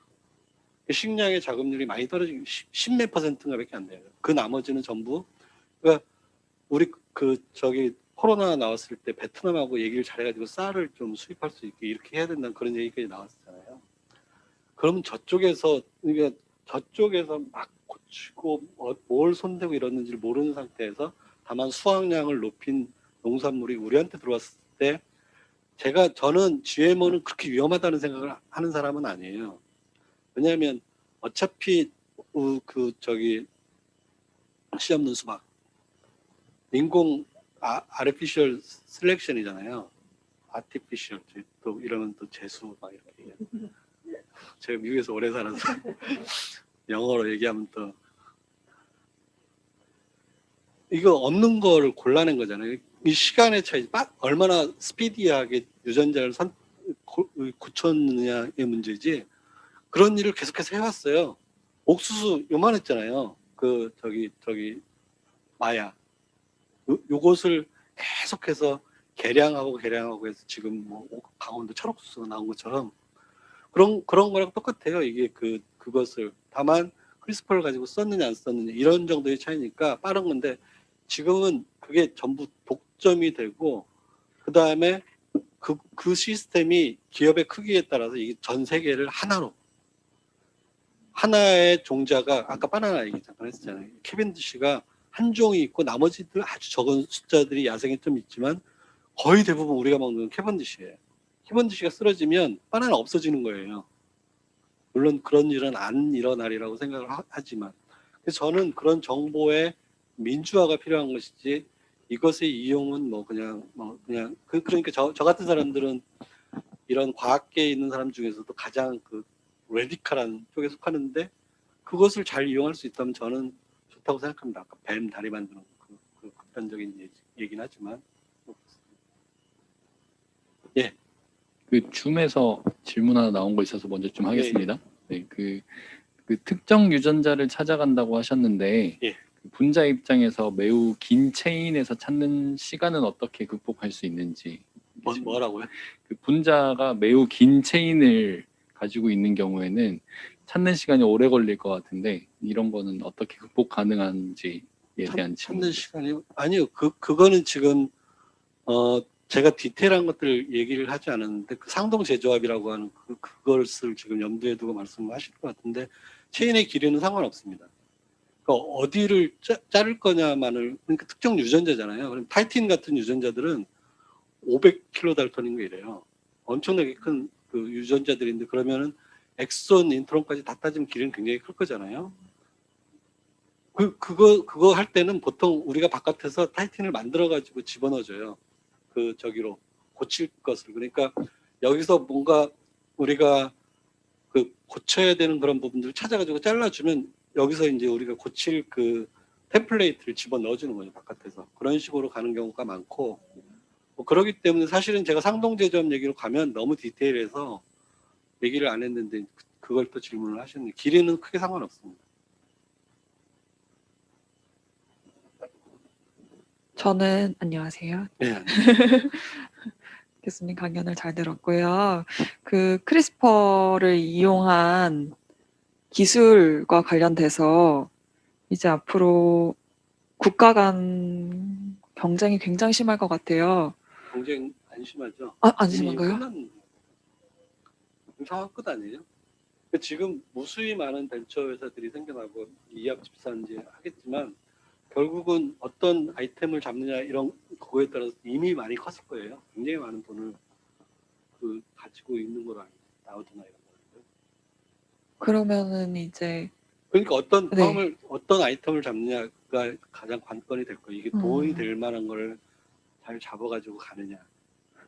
식량의 자급률이 많이 떨어지고 10몇 %인가밖에 안 돼요. 그 나머지는 전부, 그러니까 우리 코로나 나왔을 때 베트남하고 얘기를 잘해가지고 쌀을 좀 수입할 수 있게 이렇게 해야 된다는 그런 얘기까지 나왔잖아요. 그러면 그러니까 저쪽에서 막 고치고 뭘 손대고 이러는지 모르는 상태에서 다만 수확량을 높인 농산물이 우리한테 들어왔을 때, 저는 GMO는 그렇게 위험하다는 생각을 하는 사람은 아니에요. 왜냐하면 어차피 씨 없는 수박, 인공 아티피셜 셀렉션이잖아요. 아티피셜, 또 이러면 또 재수 막 이렇게 얘기해요. 제가 미국에서 오래 살아서 영어로 얘기하면 또 이거 없는 거를 골라낸 거잖아요. 이 시간의 차이, 얼마나 스피디하게 유전자를 굳혔느냐의 문제지, 그런 일을 계속해서 해왔어요. 옥수수 요만했잖아요. 마야. 요것을 계속해서 개량하고 해서 지금 뭐 강원도 철옥수수가 나온 것처럼 그런 거랑 똑같아요. 이게 그것을 다만 크리스퍼를 가지고 썼느냐 안 썼느냐 이런 정도의 차이니까 빠른 건데, 지금은 그게 전부 독점이 되고, 그 다음에 그 시스템이 기업의 크기에 따라서 이게 전 세계를 하나의 종자가, 아까 바나나 얘기 잠깐 했었잖아요. 캐벤디시가 한 종이 있고 나머지들 아주 적은 숫자들이 야생에 좀 있지만 거의 대부분 우리가 먹는 캐벤디시예요. 캐벤디시가 쓰러지면 바나나 없어지는 거예요. 물론 그런 일은 안 일어나리라고 생각을 하지만, 그래서 저는 그런 정보의 민주화가 필요한 것이지, 이것의 이용은 그러니까 저 같은 사람들은 이런 과학계에 있는 사람 중에서도 가장 레디컬한 쪽에 속하는데, 그것을 잘 이용할 수 있다면 저는 좋다고 생각합니다. 아까 뱀 다리 만드는 그 극단적인 얘기긴 하지만. 예. 그 줌에서 질문 하나 나온 거 있어서 먼저 좀 하겠습니다. 네, 그 특정 유전자를 찾아간다고 하셨는데, 예. 그 분자 입장에서 매우 긴 체인에서 찾는 시간은 어떻게 극복할 수 있는지. 뭐라고요? 그 분자가 매우 긴 체인을 가지고 있는 경우에는 찾는 시간이 오래 걸릴 것 같은데, 이런 거는 어떻게 극복 가능한지에 대한 질문. 찾는 시간이 아니요. 그거는 지금 제가 디테일한 것들 얘기를 하지 않았는데 그 상동 제조합이라고 하는 그것을 지금 염두에 두고 말씀하실 것 같은데 체인의 길이는 상관없습니다. 그러니까 어디를 자를 거냐만을 그러니까 특정 유전자잖아요. 그럼 타이틴 같은 유전자들은 500kD인 거 이래요. 엄청나게 큰 그 유전자들인데 그러면은 엑손, 인트론까지 다 따지면 길이는 굉장히 클 거잖아요. 그거 할 때는 보통 우리가 바깥에서 타이틴을 만들어 가지고 집어넣어줘요. 그 저기로 고칠 것을. 그러니까 여기서 뭔가 우리가 그 고쳐야 되는 그런 부분들을 찾아가지고 잘라주면 여기서 이제 우리가 고칠 그 템플레이트를 집어 넣어주는 거죠, 바깥에서. 그런 식으로 가는 경우가 많고, 뭐 그러기 때문에 사실은 제가 상동제조업 얘기로 가면 너무 디테일해서 얘기를 안 했는데 그걸 또 질문을 하셨네요. 길이는 크게 상관없습니다. 저는 안녕하세요. 네. 교수님 강연을 잘 들었고요. 그 크리스퍼를 이용한 기술과 관련돼서 이제 앞으로 국가 간 경쟁이 굉장히 심할 것 같아요. 경쟁 안 심하죠? 안 이미 심한가요? 끝난 상황 끝 아니에요? 지금 무수히 많은 벤처 회사들이 생겨나고 이합 집산지 하겠지만 결국은 어떤 아이템을 잡느냐 이런 그거에 따라서 이미 많이 컸을 거예요. 굉장히 많은 돈을 그 가지고 있는 거로 알고 나오드나 이런 거. 그러면은 이제 그러니까 어떤 네. 펌을 어떤 아이템을 잡느냐가 가장 관건이 될 거예요. 이게 돈이 될 만한 걸 잘 잡아가지고 가느냐.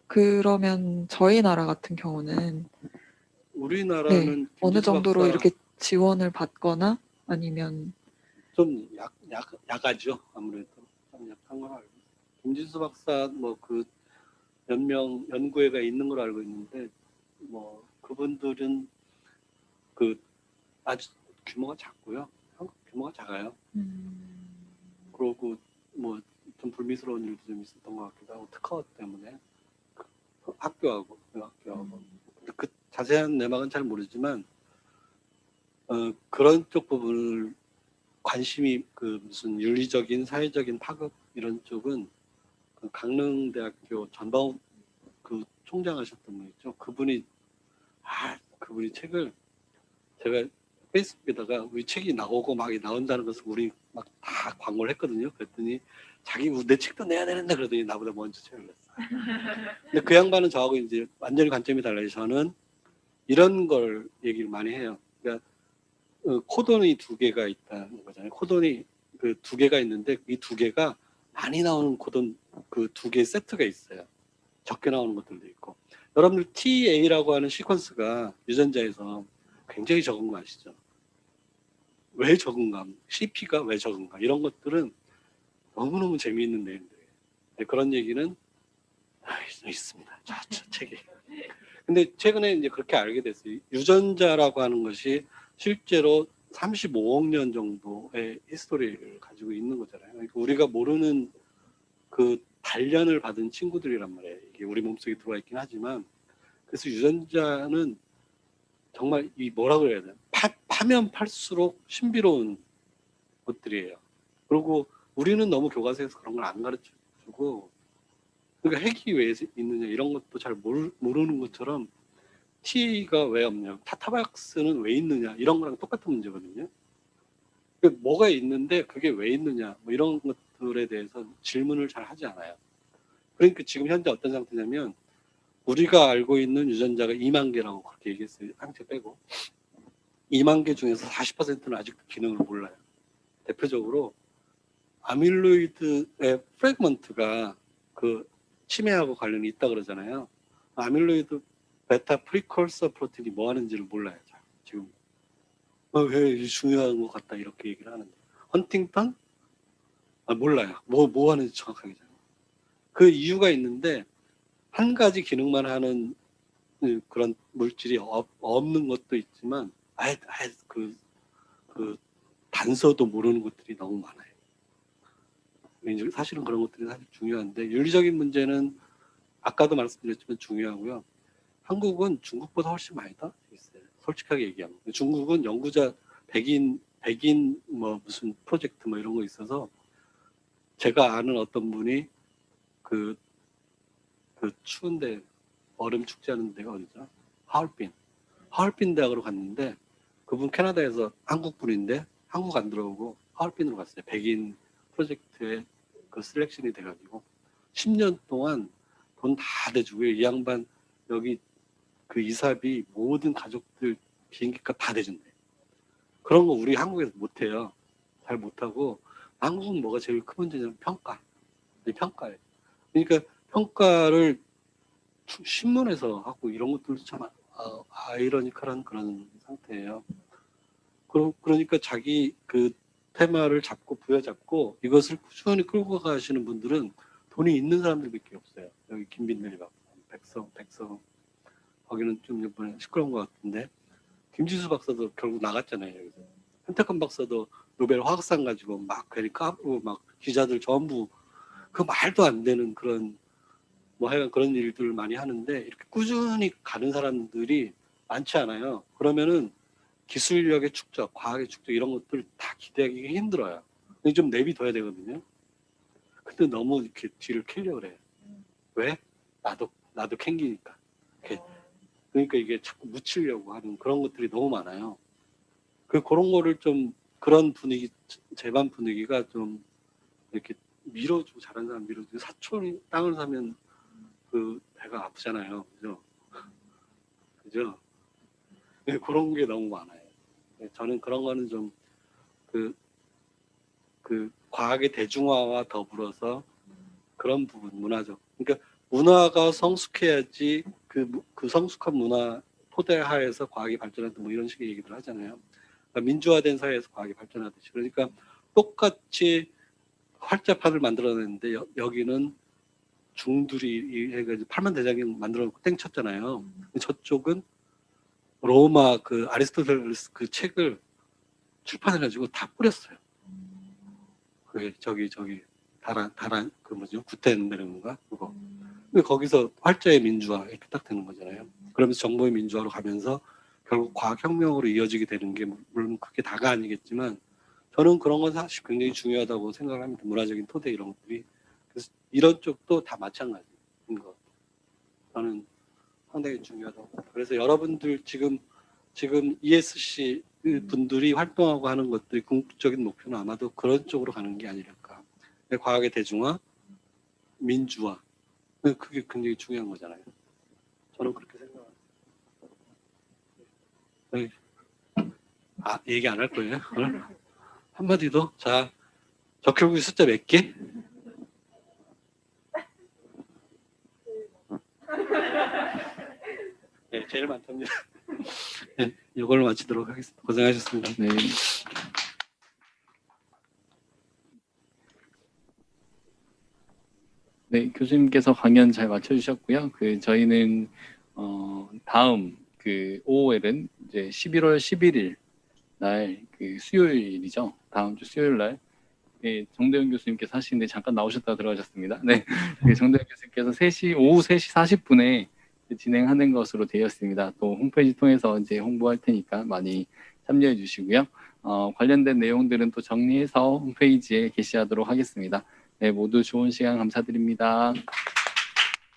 그러면 저희 나라 같은 경우는 우리나라는 어느 김진수 정도로 박사 이렇게 지원을 받거나 아니면 좀 야가죠. 아무래도 좀 약한 걸 알고 있어요. 김진수 박사 뭐 그 몇 명 연구회가 있는 걸 알고 있는데 뭐 그분들은 그 아주 규모가 작고요. 한국 규모가 작아요. 그러고 뭐 좀 불미스러운 일도 좀 있었던 것 같기도 하고 특허 때문에 그 학교하고 근데 그 자세한 내막은 잘 모르지만 그런 쪽 부분을 관심이 그 무슨 윤리적인 사회적인 파급 이런 쪽은 그 강릉대학교 전방욱 그 총장하셨던 분 있죠. 그분이 책을 제가 페이스북에다가 우리 책이 나오고 막 나온다는 것을 우리 막 다 광고를 했거든요. 그랬더니 자기 내 책도 내야 되는데 그러더니 나보다 먼저 책을 냈어요. 근데 그 양반은 저하고 이제 완전히 관점이 달라요. 저는 이런 걸 얘기를 많이 해요. 그러니까 코돈이 두 개가 있다는 거잖아요. 코돈이 그 두 개가 있는데 이 두 개가 많이 나오는 코돈 그 두 개 세트가 있어요. 적게 나오는 것들도 있고. 여러분들 TA라고 하는 시퀀스가 유전자에서 굉장히 적은 거 아시죠? 왜 적은가? CP가 왜 적은가? 이런 것들은 너무너무 재미있는 내용들이에요. 그런 얘기는 있습니다. 저 책에. 근데 최근에 이제 그렇게 알게 됐어요. 유전자라고 하는 것이 실제로 35억 년 정도의 히스토리를 가지고 있는 거잖아요. 그러니까 우리가 모르는 그 단련을 받은 친구들이란 말이에요. 이게 우리 몸속에 들어와 있긴 하지만 그래서 유전자는 정말 이 뭐라고 해야 되나 파면 팔수록 신비로운 것들이에요. 그리고 우리는 너무 교과서에서 그런 걸 안 가르쳐주고 그러니까 핵이 왜 있느냐 이런 것도 잘 모르는 것처럼 TA가 왜 없냐 타타박스는 왜 있느냐 이런 거랑 똑같은 문제거든요. 그러니까 뭐가 있는데 그게 왜 있느냐 뭐 이런 것들에 대해서 질문을 잘 하지 않아요. 그러니까 지금 현재 어떤 상태냐면 우리가 알고 있는 유전자가 2만 개라고 그렇게 얘기했어요. 항체 빼고 2만 개 중에서 40%는 아직도 기능을 몰라요. 대표적으로 아밀로이드의 프래그먼트가 그 치매하고 관련이 있다 그러잖아요. 아밀로이드 베타 프리컬서 프로틴이 뭐 하는지를 몰라요. 지금 왜 중요한 것 같다 이렇게 얘기를 하는데 헌팅턴? 몰라요. 뭐 하는지 정확하게 잘. 그 이유가 있는데 한 가지 기능만 하는 그런 물질이 없는 것도 있지만 아예 그 단서도 모르는 것들이 너무 많아요. 사실은 그런 것들이 사실 중요한데 윤리적인 문제는 아까도 말씀드렸지만 중요하고요. 한국은 중국보다 훨씬 많이 더 있어요. 솔직하게 얘기하면 중국은 연구자 백인 뭐 무슨 프로젝트 뭐 이런 거 있어서 제가 아는 어떤 분이 그 그 추운데 얼음 축제하는 데가 어디죠? 하얼빈 대학으로 갔는데 그분 캐나다에서 한국 분인데 한국 안 들어오고 하얼빈으로 갔어요. 백인 프로젝트에 그 셀렉션이 돼가지고 10년 동안 돈 다 대주고요. 이 양반 여기 그 이사비 모든 가족들 비행기값 다 대준대. 그런 거 우리 한국에서 못해요. 잘 못하고 한국은 뭐가 제일 큰 문제냐면 평가. 이 평가예요. 그러니까 평가를 신문에서 하고 이런 것들도 참 아이러니컬한 그런 상태예요. 그러니까 자기 그 테마를 잡고 부여잡고 이것을 꾸준히 끌고 가시는 분들은 돈이 있는 사람들밖에 없어요. 여기 김빈들이 막 백성 거기는 좀 이번에 시끄러운 것 같은데 김지수 박사도 결국 나갔잖아요. 여기서 현태권 박사도 노벨 화학상 가지고 막 괜히 까부고 막 기자들 전부 그 말도 안 되는 그런 뭐 하여간 그런 일들을 많이 하는데 이렇게 꾸준히 가는 사람들이 많지 않아요. 그러면은 기술력의 축적, 과학의 축적 이런 것들 다 기대하기 힘들어요. 좀 내비둬야 되거든요. 근데 너무 이렇게 뒤를 캐려고 그래요. 왜? 나도 캥기니까. 그러니까 이게 자꾸 묻히려고 하는 그런 것들이 너무 많아요. 그런 거를 좀 그런 분위기, 재반 분위기가 좀 이렇게 밀어주고 잘하는 사람 밀어주고 사촌이 땅을 사면 그 배가 아프잖아요. 그죠? 그죠? 네, 그런 게 너무 많아요. 네, 저는 그런 거는 좀 그 과학의 대중화와 더불어서 그런 부분 문화적. 그러니까 문화가 성숙해야지 그 성숙한 문화 토대 하에서 과학이 발전한다 뭐 이런 식의 얘기들 하잖아요. 그러니까 민주화된 사회에서 과학이 발전하듯이. 그러니까 똑같이 활자판을 만들어냈는데 여기는 중들이 해가지고 팔만 대장경 만들어놓고 땡쳤잖아요. 저쪽은 로마 그 아리스토텔레스 그 책을 출판해가지고 다 뿌렸어요. 그게 저기 다란 그 뭐죠 구텐베르인가 그거. 근데 거기서 활자의 민주화 이렇게 딱 되는 거잖아요. 그러면서 정보의 민주화로 가면서 결국 과학혁명으로 이어지게 되는 게 물론 그게 다가 아니겠지만 저는 그런 건 사실 굉장히 중요하다고 생각을 합니다. 문화적인 토대 이런 것들이. 그래서 이런 쪽도 다 마찬가지인 것 같아요. 저는 상당히 중요하다고. 그래서 여러분들 지금 ESC 분들이 활동하고 하는 것들이 궁극적인 목표는 아마도 그런 쪽으로 가는 게 아니랄까. 과학의 대중화, 민주화. 그게 굉장히 중요한 거잖아요. 저는 그렇게 생각합니다. 얘기 안 할 거예요? 오늘? 한마디도? 자, 적혈구의 숫자 몇 개? 네, 제일 많답니다. 네, 이걸로 마치도록 하겠습니다. 고생하셨습니다. 네. 네, 교수님께서 강연 잘 마쳐주셨고요. 저희는 다음 그 OOL은 이제 11월 11일 날 그 수요일이죠. 다음 주 수요일 날 정대훈 교수님께서 하시는데 잠깐 나오셨다가 들어가셨습니다. 네, 정대훈 교수님께서 오후 3시 40분에 진행하는 것으로 되었습니다. 또 홈페이지 통해서 이제 홍보할 테니까 많이 참여해 주시고요. 관련된 내용들은 또 정리해서 홈페이지에 게시하도록 하겠습니다. 네, 모두 좋은 시간 감사드립니다.